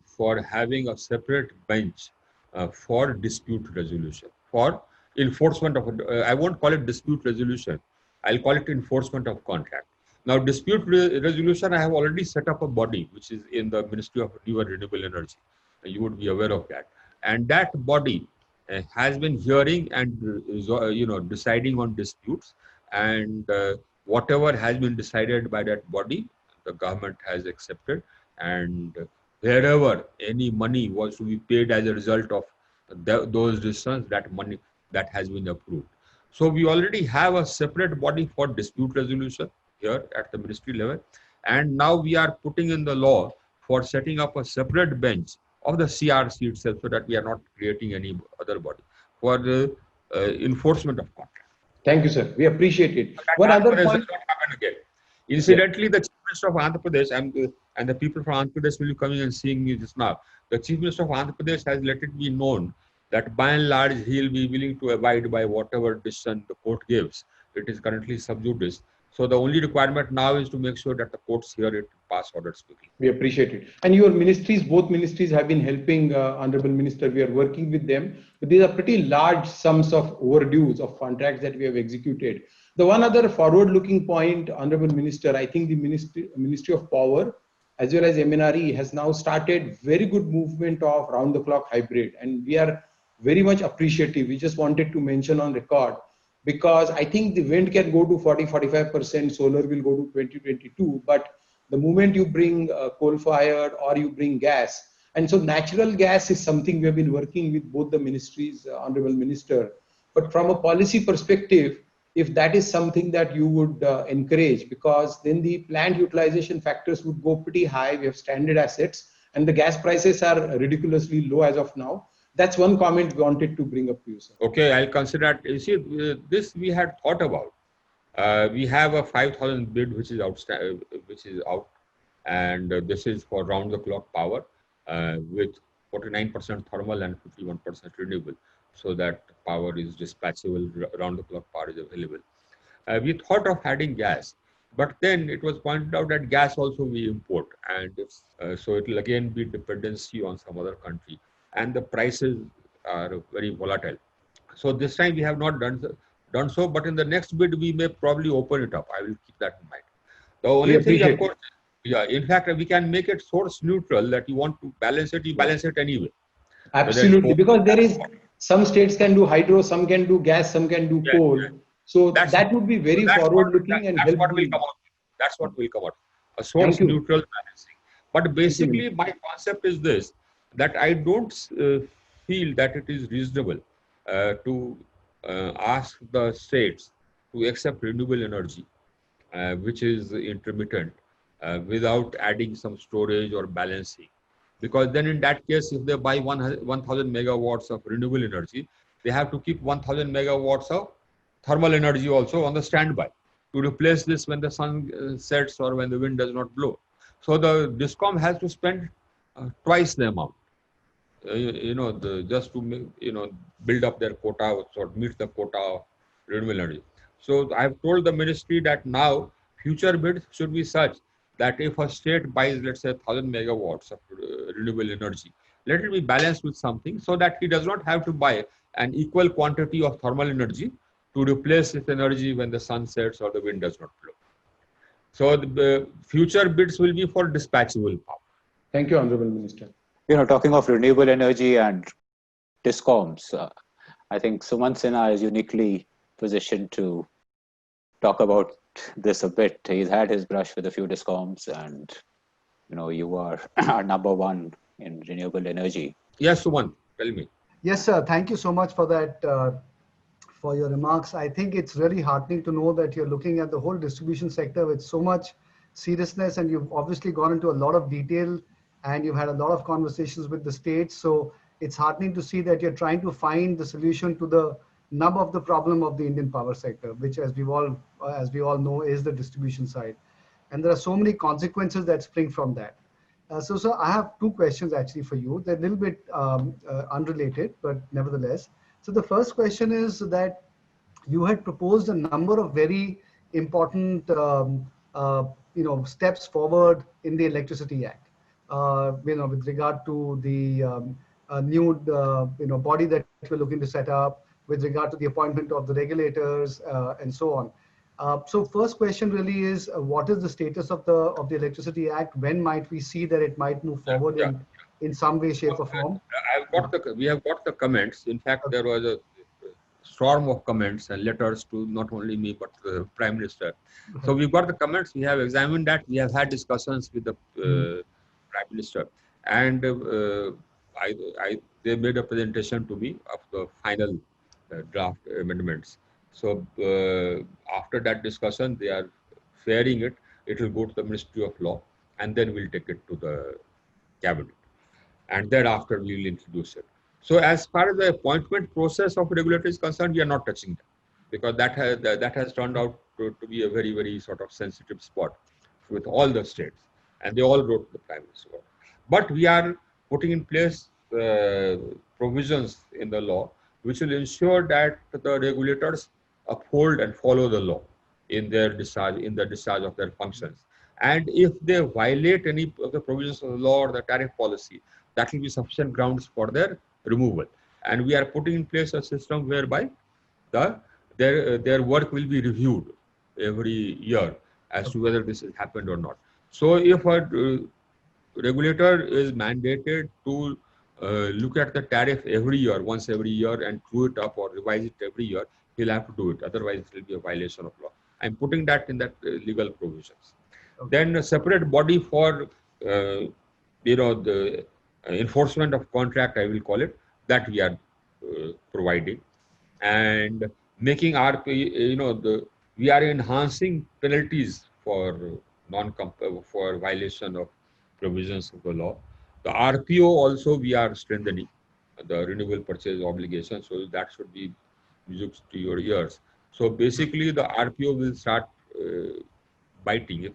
for having a separate bench for dispute resolution, for enforcement of, I won't call it dispute resolution, I'll call it enforcement of contract. Now, dispute resolution, I have already set up a body which is in the Ministry of Renewable Energy. You would be aware of that. And that body has been hearing and deciding on disputes, and whatever has been decided by that body, the government has accepted, and wherever any money was to be paid as a result of those decisions, that money that has been approved. So we already have a separate body for dispute resolution here at the ministry level, and now we are putting in the law for setting up a separate bench of the CRC itself, so that we are not creating any other body for the enforcement of contract. Thank you, sir. We appreciate it. One other point. Not happen again. Incidentally, the Chief Minister of Andhra Pradesh, and the people from Andhra Pradesh will be coming and seeing me just now. The Chief Minister of Andhra Pradesh has let it be known that by and large he will be willing to abide by whatever decision the court gives. It is currently sub judice. So the only requirement now is to make sure that the courts hear it, pass orders quickly. We appreciate it. And your ministries, both ministries have been helping, Honorable Minister. We are working with them. But these are pretty large sums of overdues of contracts that we have executed. The one other forward-looking point, Honorable Minister, I think the Ministry of Power as well as MNRE has now started very good movement of round-the-clock hybrid. And we are very much appreciative. We just wanted to mention on record, because I think the wind can go to 40-45%, solar will go to 20-22%, but the moment you bring coal-fired or you bring gas, and so natural gas is something we have been working with both the ministries, Honorable Minister. But from a policy perspective, if that is something that you would encourage, because then the plant utilization factors would go pretty high. We have stranded assets, and the gas prices are ridiculously low as of now. That's one comment we wanted to bring up to you, sir. Okay, I'll consider it. You see, this we had thought about. We have a 5,000 bid which is out, and this is for round-the-clock power with 49% thermal and 51% renewable, so that power is dispatchable, round-the-clock power is available. We thought of adding gas, but then it was pointed out that gas also we import, and so it will again be dependency on some other country, and the prices are very volatile. So this time we have not done so, but in the next bid we may probably open it up. I will keep that in mind. The only thing, of course, in fact, we can make it source neutral, that you want to balance it, you balance it anyway. Absolutely, because there is, some states can do hydro, some can do gas, some can do coal. Yeah. So that would be very forward-looking and helpful. That's what will come out. A source neutral balancing. But basically, my concept is this, that I don't feel that it is reasonable to ask the states to accept renewable energy, which is intermittent, without adding some storage or balancing. Because then in that case, if they buy 1,000 megawatts of renewable energy, they have to keep 1,000 megawatts of thermal energy also on the standby to replace this when the sun sets or when the wind does not blow. So the DISCOM has to spend twice the amount, just to build up their quota or meet the quota of renewable energy. So I have told the ministry that now future bids should be such that if a state buys, let's say, 1,000 megawatts of renewable energy, let it be balanced with something, so that he does not have to buy an equal quantity of thermal energy to replace this energy when the sun sets or the wind does not blow. So the future bids will be for dispatchable power. Thank you, Honorable Minister. Talking of renewable energy and DISCOMs, I think Suman Sinha is uniquely positioned to talk about this a bit. He's had his brush with a few DISCOMs, and you are number one in renewable energy. Yes, Suman, tell me. Yes, sir. Thank you so much for that, for your remarks. I think it's really heartening to know that you're looking at the whole distribution sector with so much seriousness, and you've obviously gone into a lot of detail, and you've had a lot of conversations with the states. So it's heartening to see that you're trying to find the solution to the nub of the problem of the Indian power sector, which, as we all know, is the distribution side. And there are so many consequences that spring from that. So I have two questions actually for you. They're a little bit unrelated, but nevertheless. So the first question is that you had proposed a number of very important, steps forward in the Electricity Act. With regard to the new, body that we're looking to set up, with regard to the appointment of the regulators, and so on. So first question really is, what is the status of the Electricity Act? When might we see that it might move forward Yeah. in some way, shape, or form? We have got the comments. In fact, there was a storm of comments and letters to not only me but the Prime Minister. So we've got the comments. We have examined that. We have had discussions with the Prime Minister, and they made a presentation to me of the final draft amendments. So after that discussion, they are fairing it. It will go to the Ministry of Law, and then we'll take it to the Cabinet, and thereafter we will introduce it. So as far as the appointment process of regulator is concerned, we are not touching that, because that has turned out to be a very, very sort of sensitive spot with all the states, and they all wrote to the Prime Minister. But we are putting in place provisions in the law which will ensure that the regulators uphold and follow the law in the discharge of their functions. And if they violate any of the provisions of the law or the tariff policy, that will be sufficient grounds for their removal. And we are putting in place a system whereby their work will be reviewed every year as to whether this has happened or not. So if a regulator is mandated to look at the tariff once every year, and true it up or revise it every year, he'll have to do it. Otherwise, it will be a violation of law. I'm putting that in that legal provisions. Okay. Then a separate body for the enforcement of contract, I will call it, that we are providing, and making we are enhancing penalties for for violation of provisions of the law. The RPO also we are strengthening, the renewable purchase obligation, so that should be music to your ears. So basically, the RPO will start biting. If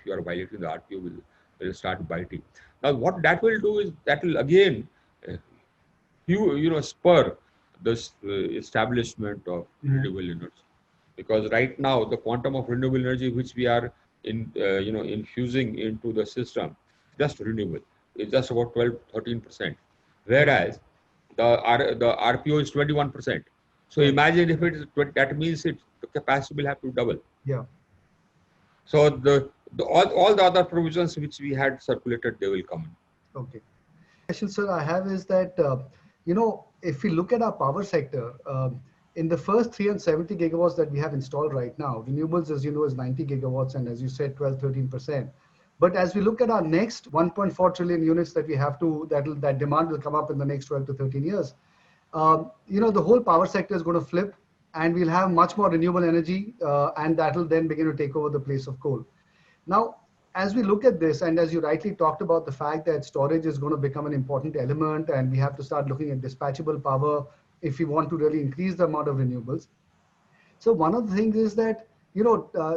you are violating, the RPO will start biting. Now, what that will do is that will again spur this establishment of renewable energy, because right now the quantum of renewable energy which we are infusing into the system, just renewable, is just about 12-13%, whereas the RPO is 21%. So imagine if it is 20, that means the capacity will have to double. Yeah. So all the other provisions which we had circulated, they will come in. Okay. Question, sir, I have is that if we look at our power sector, in the first 370 gigawatts that we have installed right now, renewables, as you know, is 90 gigawatts, and as you said, 12-13%. But as we look at our next 1.4 trillion units that we have that demand will come up in the next 12 to 13 years, the whole power sector is going to flip, and we'll have much more renewable energy, and that will then begin to take over the place of coal. Now, as we look at this, and as you rightly talked about the fact that storage is going to become an important element, and we have to start looking at dispatchable power if we want to really increase the amount of renewables. So one of the things is that,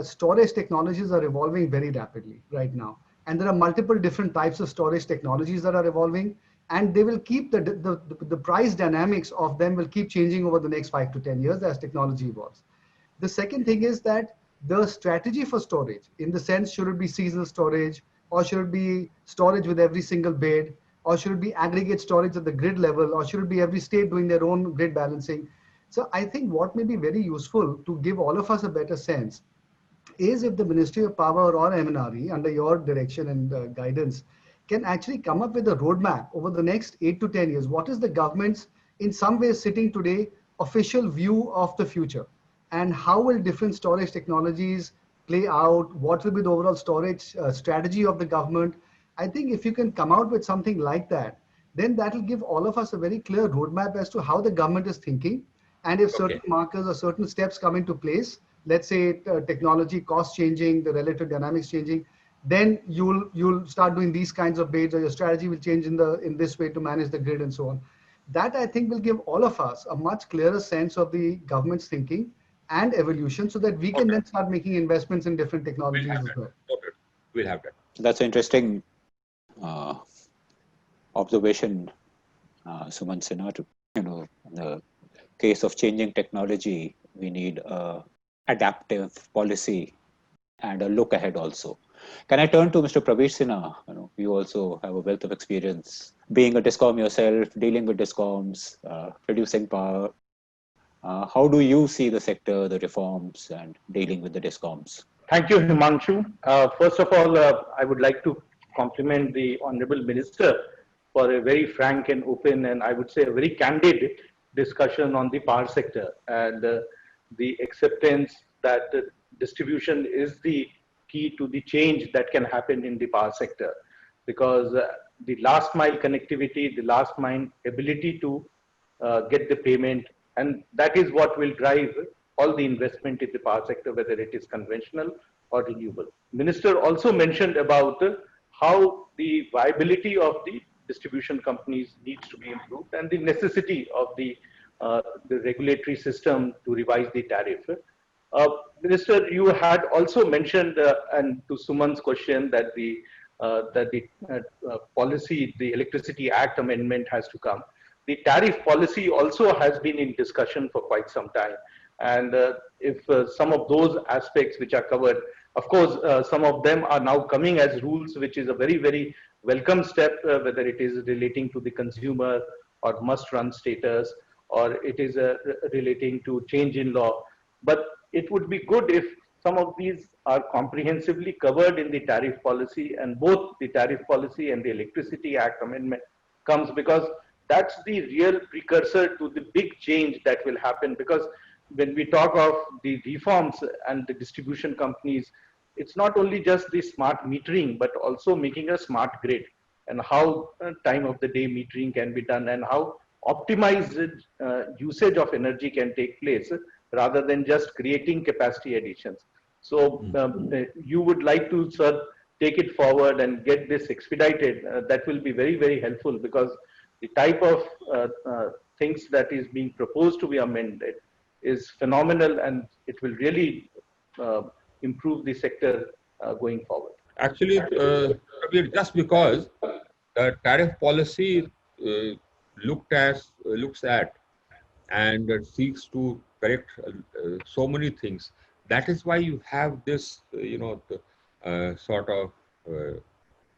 storage technologies are evolving very rapidly right now. And there are multiple different types of storage technologies that are evolving, and they will keep the price dynamics of them will keep changing over the next 5 to 10 years as technology evolves. The second thing is that the strategy for storage, in the sense, should it be seasonal storage, or should it be storage with every single bid, or should it be aggregate storage at the grid level, or should it be every state doing their own grid balancing? So I think what may be very useful to give all of us a better sense is if the Ministry of Power or MNRE, under your direction and guidance, can actually come up with a roadmap over the next 8 to 10 years. What is the government's, in some ways sitting today, official view of the future? And how will different storage technologies play out? What will be the overall storage strategy of the government? I think if you can come out with something like that, then that will give all of us a very clear roadmap as to how the government is thinking. And if certain markers or certain steps come into place, let's say technology cost changing, the relative dynamics changing, then you'll start doing these kinds of bids, or your strategy will change in this way to manage the grid and so on. That I think will give all of us a much clearer sense of the government's thinking and evolution, so that we can then start making investments in different technologies as well. We'll have that. That's an interesting observation, Suman Sinha. To in the case of changing technology, we need a adaptive policy and a look ahead also. Can I turn to Mr. Pravesh Sinha? You also have a wealth of experience being a DISCOM yourself, dealing with DISCOMs, producing power. How do you see the sector, the reforms, and dealing with the DISCOMs? Thank you, Himanshu. First of all, I would like to compliment the Honorable Minister for a very frank and open, and I would say a very candid discussion on the power sector, and the acceptance that distribution is the key to the change that can happen in the power sector, because the last mile connectivity, the last mile ability to get the payment, and that is what will drive all the investment in the power sector, whether it is conventional or renewable. Minister also mentioned about how the viability of the distribution companies needs to be improved, and the necessity of the regulatory system to revise the tariff. Minister, you had also mentioned, and to Suman's question, that the policy, the Electricity Act amendment has to come. The tariff policy also has been in discussion for quite some time. And if some of those aspects which are covered, of course, some of them are now coming as rules, which is a very, very welcome step, whether it is relating to the consumer or must-run status, or it is relating to change in law. But it would be good if some of these are comprehensively covered in the tariff policy, and both the tariff policy and the Electricity Act amendment comes, because that's the real precursor to the big change that will happen. Because when we talk of the reforms and the distribution companies, it's not only just the smart metering, but also making a smart grid, and how time of the day metering can be done, and how optimized usage of energy can take place, rather than just creating capacity additions. So you would like to, sir, take it forward and get this expedited. That will be very, very helpful, because the type of things that is being proposed to be amended is phenomenal, and it will really improve the sector going forward. Actually, just because the tariff policy looks at and seeks to correct so many things. That is why you have this, sort of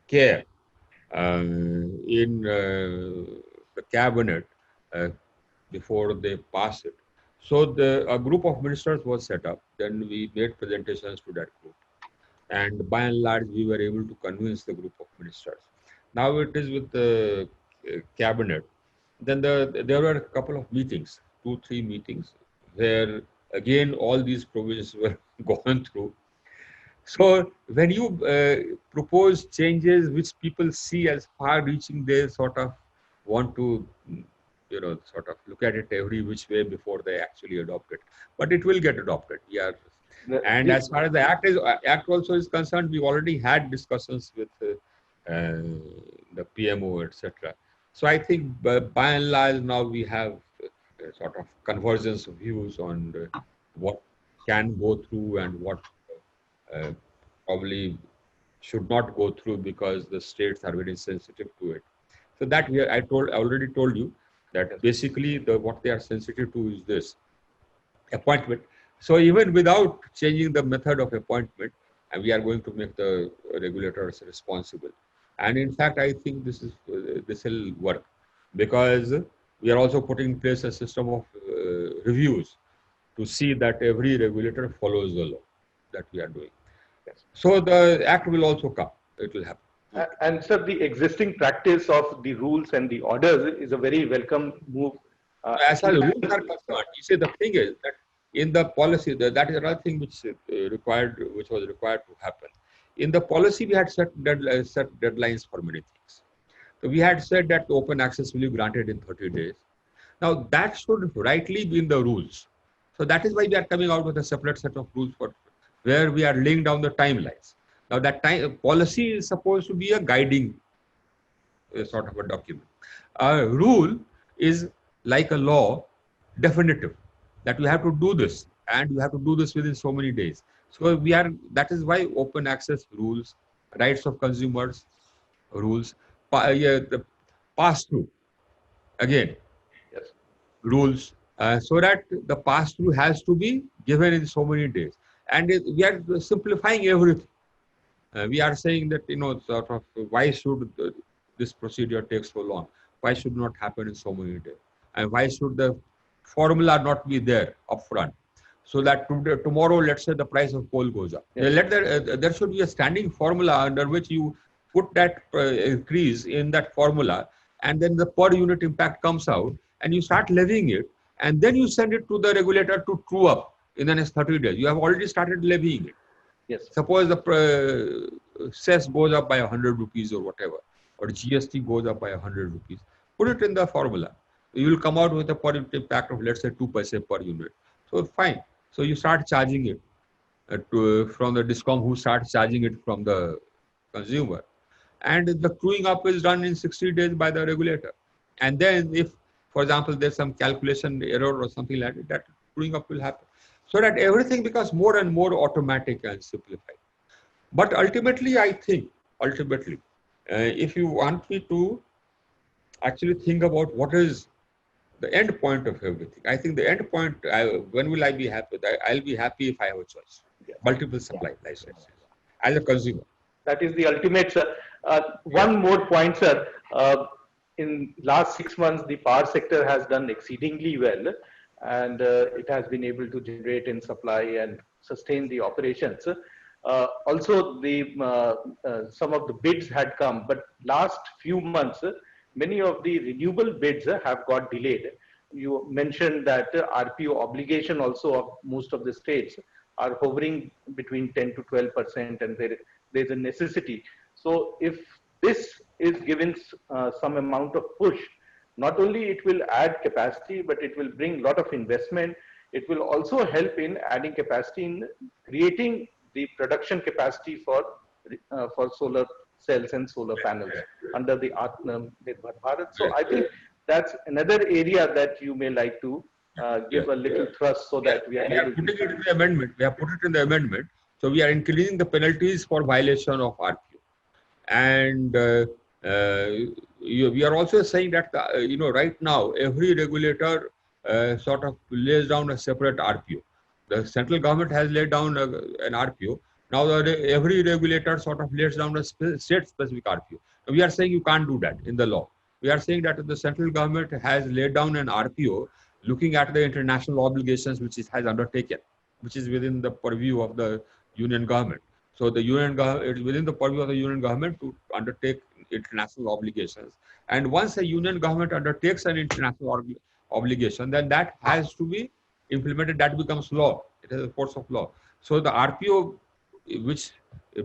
care in the cabinet before they pass it. So a group of ministers was set up. Then we made presentations to that group, and by and large, we were able to convince the group of ministers. Now it is with the cabinet. Then there were a couple of meetings, 2-3 meetings, where again all these provisions were gone through. So when you propose changes which people see as far-reaching, they sort of want to, sort of look at it every which way before they actually adopt it. But it will get adopted. Yeah. And as far as the act also is concerned, we already had discussions with the PMO, etc. So I think by and large now we have sort of convergence of views on what can go through and what probably should not go through, because the states are very sensitive to it. So that I already told you that basically what they are sensitive to is this appointment. So even without changing the method of appointment, we are going to make the regulators responsible. And in fact, I think this will work, because we are also putting in place a system of reviews to see that every regulator follows the law that we are doing. Yes. So the act will also come. It will happen. And sir, the existing practice of the rules and the orders is a very welcome move. As far as the rules are concerned, you see, the thing is that in the policy, that is another thing which was required to happen. In the policy, we had set deadlines for many things. So we had said that open access will be granted in 30 days. Now that should rightly be in the rules. So that is why we are coming out with a separate set of rules for where we are laying down the timelines. Now that time policy is supposed to be a guiding sort of a document. A rule is like a law, definitive, that you have to do this and you have to do this within so many days. So that is why open access rules, rights of consumers rules, the pass through again Yes. rules, so that the pass through has to be given in so many days. And we are simplifying everything. We are saying that, sort of, why should this procedure take so long? Why should not happen in so many days? And why should the formula not be there upfront? So that tomorrow, let's say the price of coal goes up. Yes. There should be a standing formula under which you put that increase in that formula, and then the per unit impact comes out, and you start levying it, and then you send it to the regulator to true up in the next 30 days. You have already started levying it. Yes. Suppose the cess goes up by 100 rupees or whatever, or GST goes up by 100 rupees. Put it in the formula. You will come out with a per unit impact of, let's say, 2 paise per unit. So fine. So you start charging it from the DISCOM, who starts charging it from the consumer. And the truing up is done in 60 days by the regulator. And then if, for example, there's some calculation error or something like that, that truing up will happen. So that everything becomes more and more automatic and simplified. But ultimately, I think, if you want me to actually think about what is the end point of everything, I think the end point, when will I be happy? I'll be happy if I have a choice. Yeah. Multiple supply licenses as a consumer. That is the ultimate, sir. One more point, sir. In last 6 months, the power sector has done exceedingly well, and it has been able to generate and supply and sustain the operations. Also, some of the bids had come, but last few months, many of the renewable bids have got delayed. You mentioned that RPO obligation also of most of the states are hovering between 10 to 12%, and there's a necessity. So if this is given some amount of push, not only it will add capacity, but it will bring a lot of investment. It will also help in adding capacity in creating the production capacity for solar cells and solar panels under the Atmanirbhar Bharat. So I think that's another area that you may like to give a little thrust, so that we are putting it in the amendment. We have put it in the amendment. So we are increasing the penalties for violation of RPO. And we are also saying that, right now, every regulator sort of lays down a separate RPO. The central government has laid down an RPO. Now every regulator sort of lays down a state-specific RPO. We are saying you can't do that in the law. We are saying that the central government has laid down an RPO looking at the international obligations which it has undertaken, which is within the purview of the union government. So the union government, it is within the purview of the union government to undertake international obligations. And once a union government undertakes an international obligation, then that has to be implemented. That becomes law. It has a force of law. So the RPO, which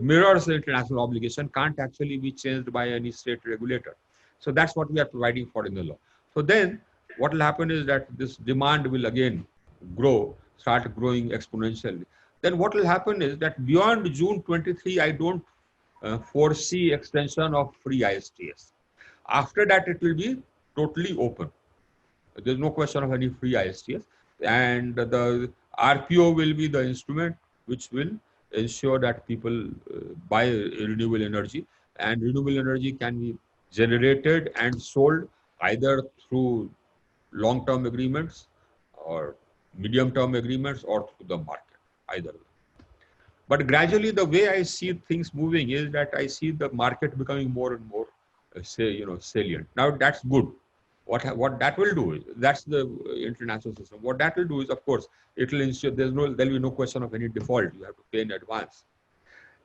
mirrors the international obligation, can't actually be changed by any state regulator. So that's what we are providing for in the law. So then what will happen is that this demand will again start growing exponentially. Then what will happen is that beyond June 23, I don't foresee extension of free ISTS. After that, it will be totally open. There's no question of any free ISTS. And the RPO will be the instrument which will ensure that people buy renewable energy. And renewable energy can be generated and sold either through long-term agreements or medium-term agreements or through the market, either way. But gradually, the way I see things moving is that I see the market becoming more and more, salient. Now that's good. What that will do is, that's the international system. What that will do is, of course, it will ensure there will be no question of any default. You have to pay in advance,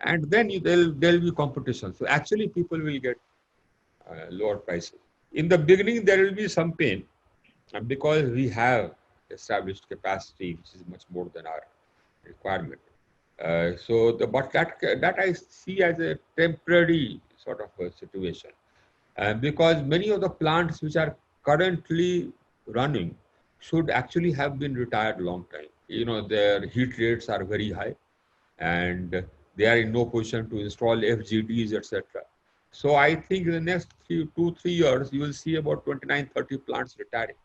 and then there will be competition. So actually, people will get lower prices. In the beginning, there will be some pain, because we have established capacity, which is much more than our requirement. But that I see as a temporary sort of a situation. because many of the plants which are currently running should actually have been retired long time. Their heat rates are very high, and they are in no position to install FGDs, etc. So I think in the next 2-3 years, you will see about 29-30 plants retiring.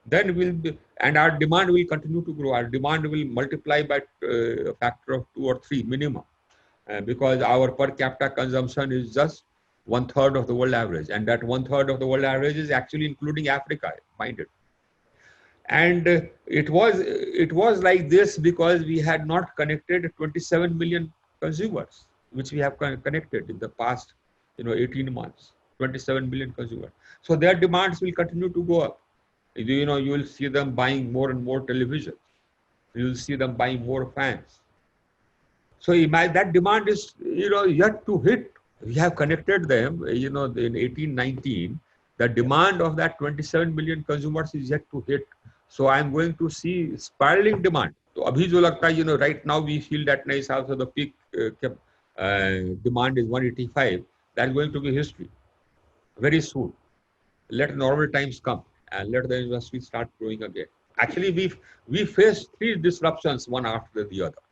Then and our demand will continue to grow. Our demand will multiply by a factor of 2 or 3 minimum, because our per capita consumption is just 1/3 of the world average, and that 1/3 of the world average is actually including Africa, mind it. And it was like this because we had not connected 27 million consumers, which we have connected in the past 18 months. 27 million consumers. So their demands will continue to go up. You will see them buying more and more televisions. You will see them buying more fans. So that demand is yet to hit. We have connected them. In 1819, the demand of that 27 million consumers is yet to hit. So I'm going to see spiraling demand. So abhi jo lagta hai, right now we feel that nice also the peak demand is 185. That's going to be history very soon. Let normal times come and let the industry start growing again. Actually, we faced 3 disruptions one after the other.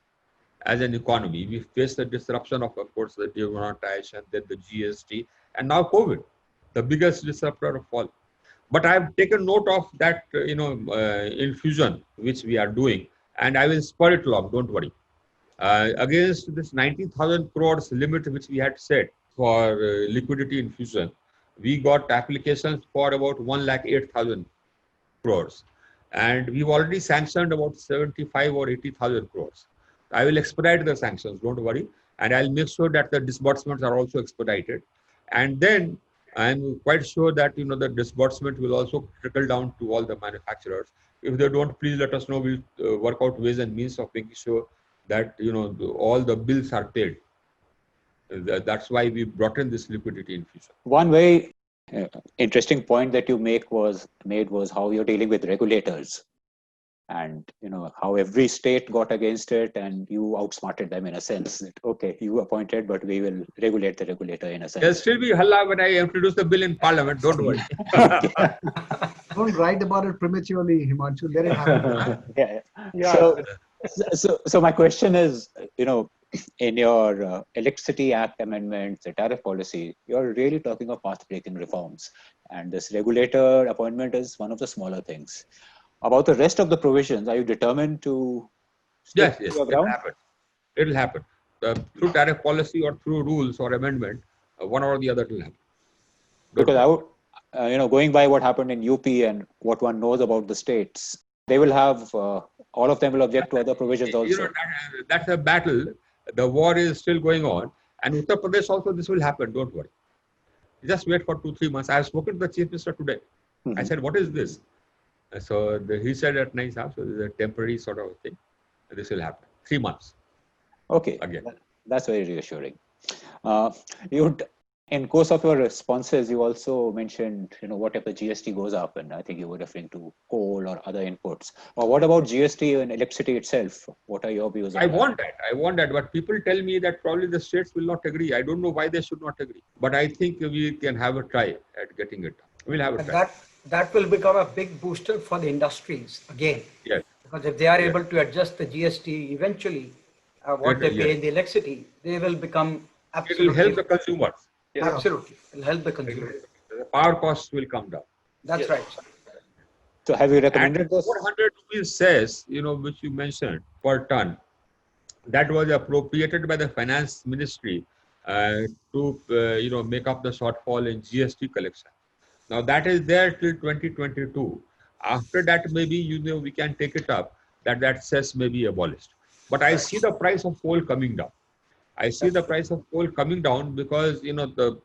As an economy, we faced the disruption of course, the demonetization, then the GST, and now COVID, the biggest disruptor of all. But I've taken note of that, infusion which we are doing, and I will spur it along. Don't worry. Against this 19,000 crores limit which we had set for liquidity infusion, we got applications for about 1,08,000 crores, and we've already sanctioned about 75 or 80,000 crores. I will expedite the sanctions, don't worry, and I'll make sure that the disbursements are also expedited. And then I'm quite sure that the disbursement will also trickle down to all the manufacturers. If they don't, please let us know. We'll work out ways and means of making sure that all the bills are paid. That's why we brought in this liquidity infusion. One very interesting point that you made was how you're dealing with regulators, and how every state got against it, and you outsmarted them in a sense. That okay, you appointed, but we will regulate the regulator in a sense. There'll still be halla when I introduce the bill in Parliament. Don't worry. Don't write about it prematurely, Himanshu. Let it happen. Yeah. So my question is, in your Electricity Act amendments, the tariff policy, you're really talking of path-breaking reforms, and this regulator appointment is one of the smaller things. About the rest of the provisions, are you determined to Yes, it'll happen. It'll happen. Through tariff policy or through rules or amendment, one or the other will happen. Because I would, going by what happened in UP and what one knows about the states, they will have, all of them will object to other provisions also. That's a battle. The war is still going on. And Uttar Pradesh also, this will happen. Don't worry. Just wait for 2-3 months. I have spoken to the Chief Minister today. I said, what is this? So he said at nice house, so this is a temporary sort of thing. This will happen. 3 months. Okay. Again. That's very reassuring. In course of your responses, you also mentioned, what if the GST goes up, and I think you were referring to coal or other inputs. Or what about GST and electricity itself? What are your views on that? I want that, but people tell me that probably the states will not agree. I don't know why they should not agree, but I think we can have a try at getting it. We'll have a try. That will become a big booster for the industries again. Yes. Because if they are able to adjust the GST eventually, what they pay in the electricity, they will become absolutely. It will help the consumers. Yes. Absolutely. It will help the consumer. The power costs will come down. That's right. So have you recommended this? 400 rupees cess, which you mentioned, per ton, that was appropriated by the finance ministry to, make up the shortfall in GST collection. Now that is there till 2022. After that, maybe, we can take it up, that cess may be abolished. But I see the price of coal coming down. I see the price of coal coming down because, the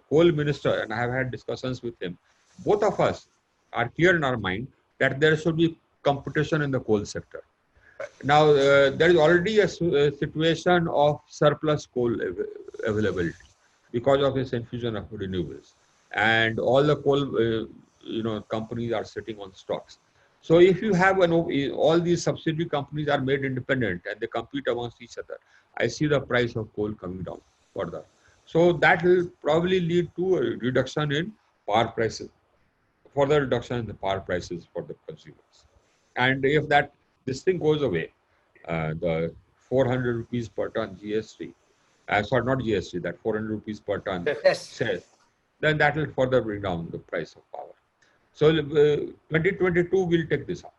coal minister, and I have had discussions with him, both of us are clear in our mind that there should be competition in the coal sector. Now, there is already a situation of surplus coal availability because of this infusion of renewables. And all the coal, companies are sitting on stocks. So if you have all these subsidiary companies are made independent and they compete amongst each other, I see the price of coal coming down further. So that will probably lead to a reduction in power prices, further reduction in the power prices for the consumers. And if this thing goes away, the 400 rupees per ton GST, sorry, not GST, that 400 rupees per ton Yes. cess, then that will further bring down the price of power. So 2022 will take this up,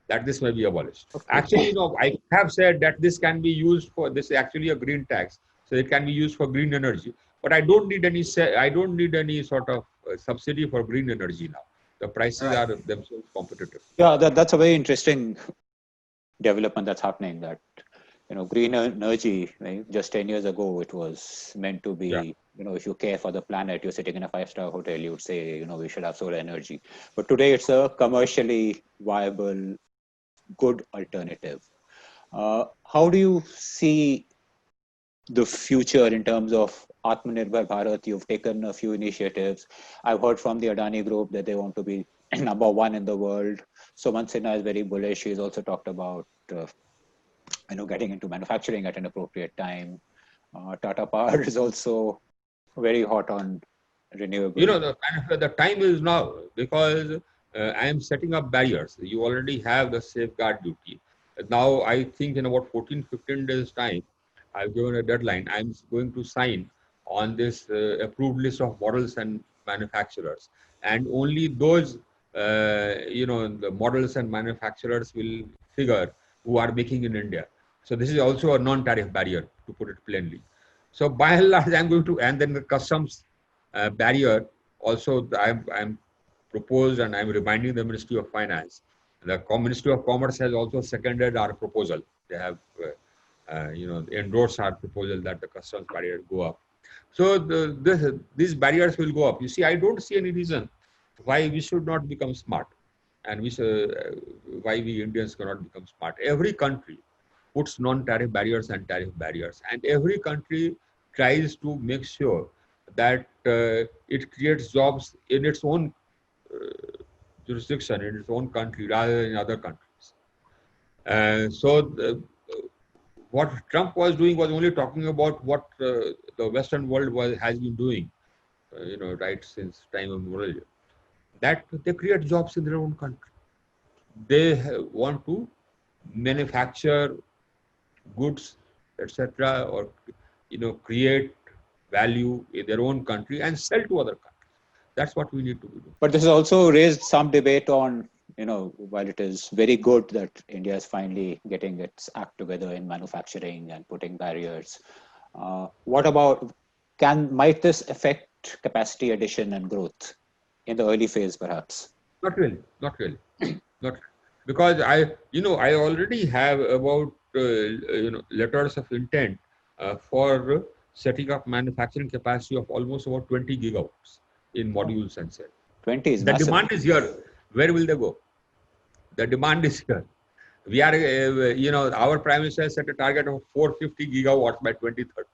that this may be abolished. Actually, I have said that this can be used for, this is actually a green tax, so it can be used for green energy. But I don't need any sort of subsidy for green energy now. The prices are themselves competitive. Yeah, that's a very interesting development that's happening. That green energy, right? Just 10 years ago, it was meant to be, if you care for the planet, you're sitting in a 5-star hotel, you would say, we should have solar energy. But today it's a commercially viable, good alternative. How do you see the future in terms of Atmanirbhar Bharat? You've taken a few initiatives. I've heard from the Adani Group that they want to be number one in the world. Suman Sinha is very bullish. She's also talked about getting into manufacturing at an appropriate time. Tata Power is also very hot on renewable. The time is now, because I am setting up barriers. You already have the safeguard duty. Now, I think in about 14-15 days time, I've given a deadline. I'm going to sign on this approved list of models and manufacturers, and only those the models and manufacturers will figure who are making in India. So this is also a non-tariff barrier, to put it plainly. So by and large, I'm going to, and then the customs barrier also I'm proposed, and I'm reminding the Ministry of Finance. The Ministry of Commerce has also seconded our proposal. They have endorsed our proposal that the customs barrier go up. So these barriers will go up. You see, I don't see any reason why we should not become smart, and why we Indians cannot become smart. Every country puts non-tariff barriers and tariff barriers, and every country tries to make sure that it creates jobs in its own jurisdiction, in its own country, rather than in other countries. What Trump was doing was only talking about what the Western world has been doing, right since time immemorial. That they create jobs in their own country. They want to manufacture goods, etc., or create value in their own country and sell to other countries. That's what we need to do. But this has also raised some debate on, while it is very good that India is finally getting its act together in manufacturing and putting barriers, what about, might this affect capacity addition and growth in the early phase, perhaps? Not really. Not because I already have about letters of intent for setting up manufacturing capacity of almost about 20 gigawatts in modules and cells. 20 is the massive. Demand is here. Where will they go? The demand is here. We are, our Prime Minister set a target of 450 gigawatts by 2030.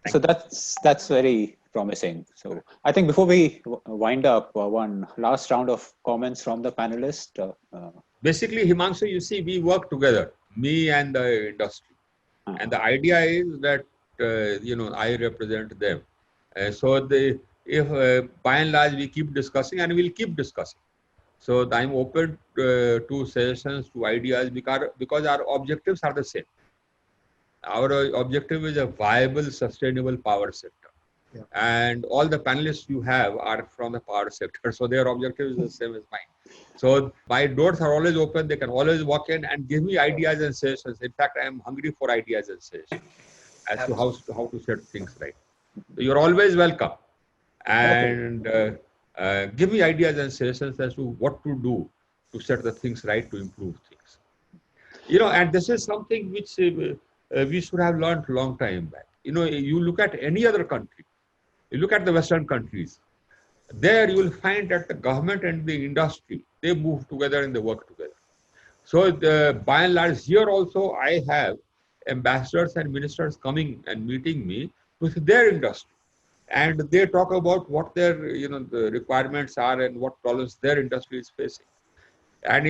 So that's very promising. So I think before we wind up, one last round of comments from the panelists. Basically, Himanshu, you see, we work together, me and the industry. And the idea is that, I represent them. So if by and large we keep discussing, and we'll keep discussing. So I'm open to suggestions, to ideas, because our objectives are the same. Our objective is a viable, sustainable power sector. Yeah. And all the panelists you have are from the power sector. So their objective is the same as mine. So my doors are always open. They can always walk in and give me ideas and suggestions. In fact, I am hungry for ideas and suggestions as to how to set things right. So you're always welcome. And give me ideas and suggestions as to what to do to set the things right, to improve things. And this is something which we should have learned a long time back. You look at any other country, you look at the Western countries, there you will find that the government and the industry, they move together and they work together. So by and large, here also I have ambassadors and ministers coming and meeting me with their industry. And they talk about what their the requirements are and what problems their industry is facing. And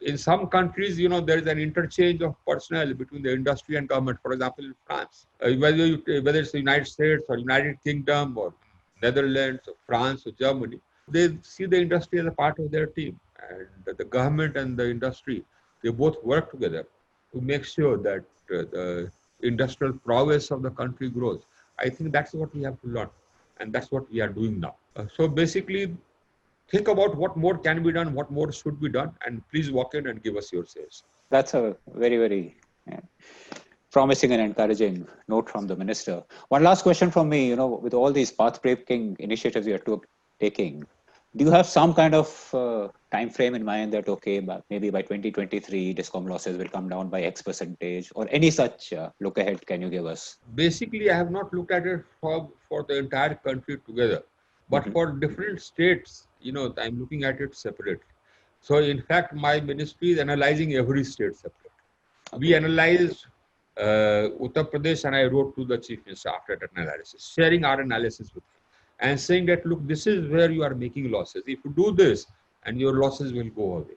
in some countries, there is an interchange of personnel between the industry and government. For example, in France, whether it's the United States or United Kingdom or Netherlands or France or Germany, they see the industry as a part of their team, and the government and the industry, they both work together to make sure that the industrial prowess of the country grows. I think that's what we have to learn, and that's what we are doing now. So basically, think about what more can be done, what more should be done, and please walk in and give us your says. That's a very, very promising and encouraging note from the minister. One last question from me, with all these path-breaking initiatives you are taking, do you have some kind of time frame in mind that, okay, maybe by 2023, DISCOM losses will come down by X percentage, or any such look ahead can you give us? Basically, I have not looked at it for the entire country together, but for different states, I'm looking at it separately. So in fact, my ministry is analyzing every state separately. Okay. We analyzed Uttar Pradesh, and I wrote to the Chief Minister after that analysis, sharing our analysis with him and saying that, look, this is where you are making losses. If you do this, and your losses will go away.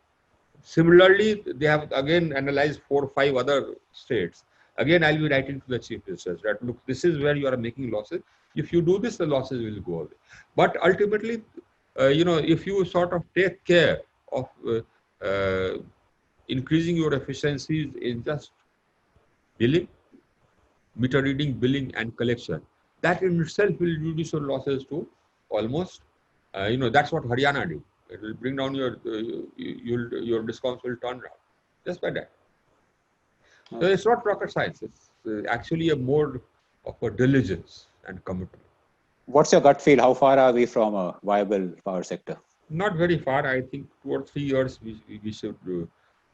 Similarly, they have again analyzed 4 or 5 other states. Again, I'll be writing to the Chief Minister that, look, this is where you are making losses. If you do this, the losses will go away. But ultimately, if you sort of take care of increasing your efficiencies in just billing, meter reading, billing, and collection, that in itself will reduce your losses to almost, that's what Haryana did. It will bring down your discounts will turn around just by that. So it's not rocket science. It's actually a more of a diligence and commitment. What's your gut feel? How far are we from a viable power sector? Not very far. I think 2 or 3 years we should,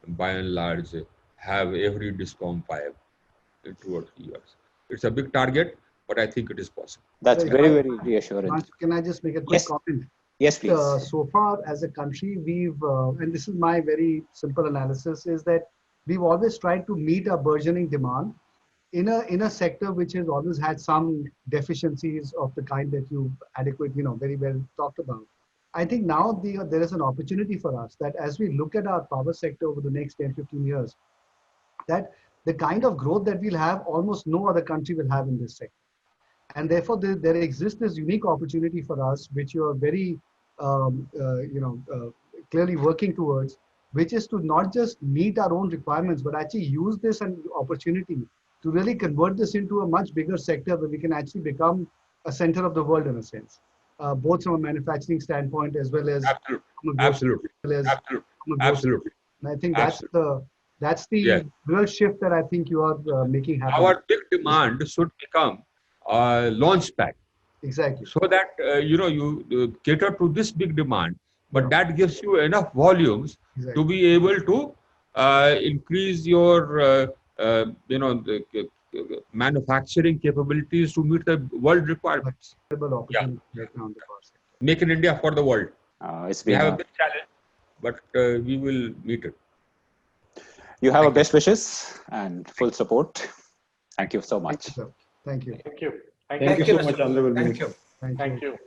by and large, have every DISCOM viable in 2 or 3 years. It's a big target, but I think it is possible. That's very, very reassuring. Can I just make a quick comment? Yes, please. So far as a country, we've, and this is my very simple analysis, is that we've always tried to meet a burgeoning demand in a sector which has always had some deficiencies of the kind that you very well talked about. I think now there is an opportunity for us that as we look at our power sector over the next 10, 15 years, that the kind of growth that we'll have, almost no other country will have in this sector. And therefore, there exists this unique opportunity for us, which you are very, clearly working towards, which is to not just meet our own requirements, but actually use this an opportunity to really convert this into a much bigger sector where we can actually become a center of the world in a sense, both from a manufacturing standpoint as well as absolutely. And I think that's the real shift that I think you are making happen. Our big demand should become a launch pad. Exactly. So that you cater to this big demand, but that gives you enough volumes to be able to increase your the manufacturing capabilities to meet the world requirements. Make in India for the world. We have a big challenge, but we will meet it. You have our best wishes and full support. Thank you so much. Thank you. Thank you so much, Honorable Minister. Thank you.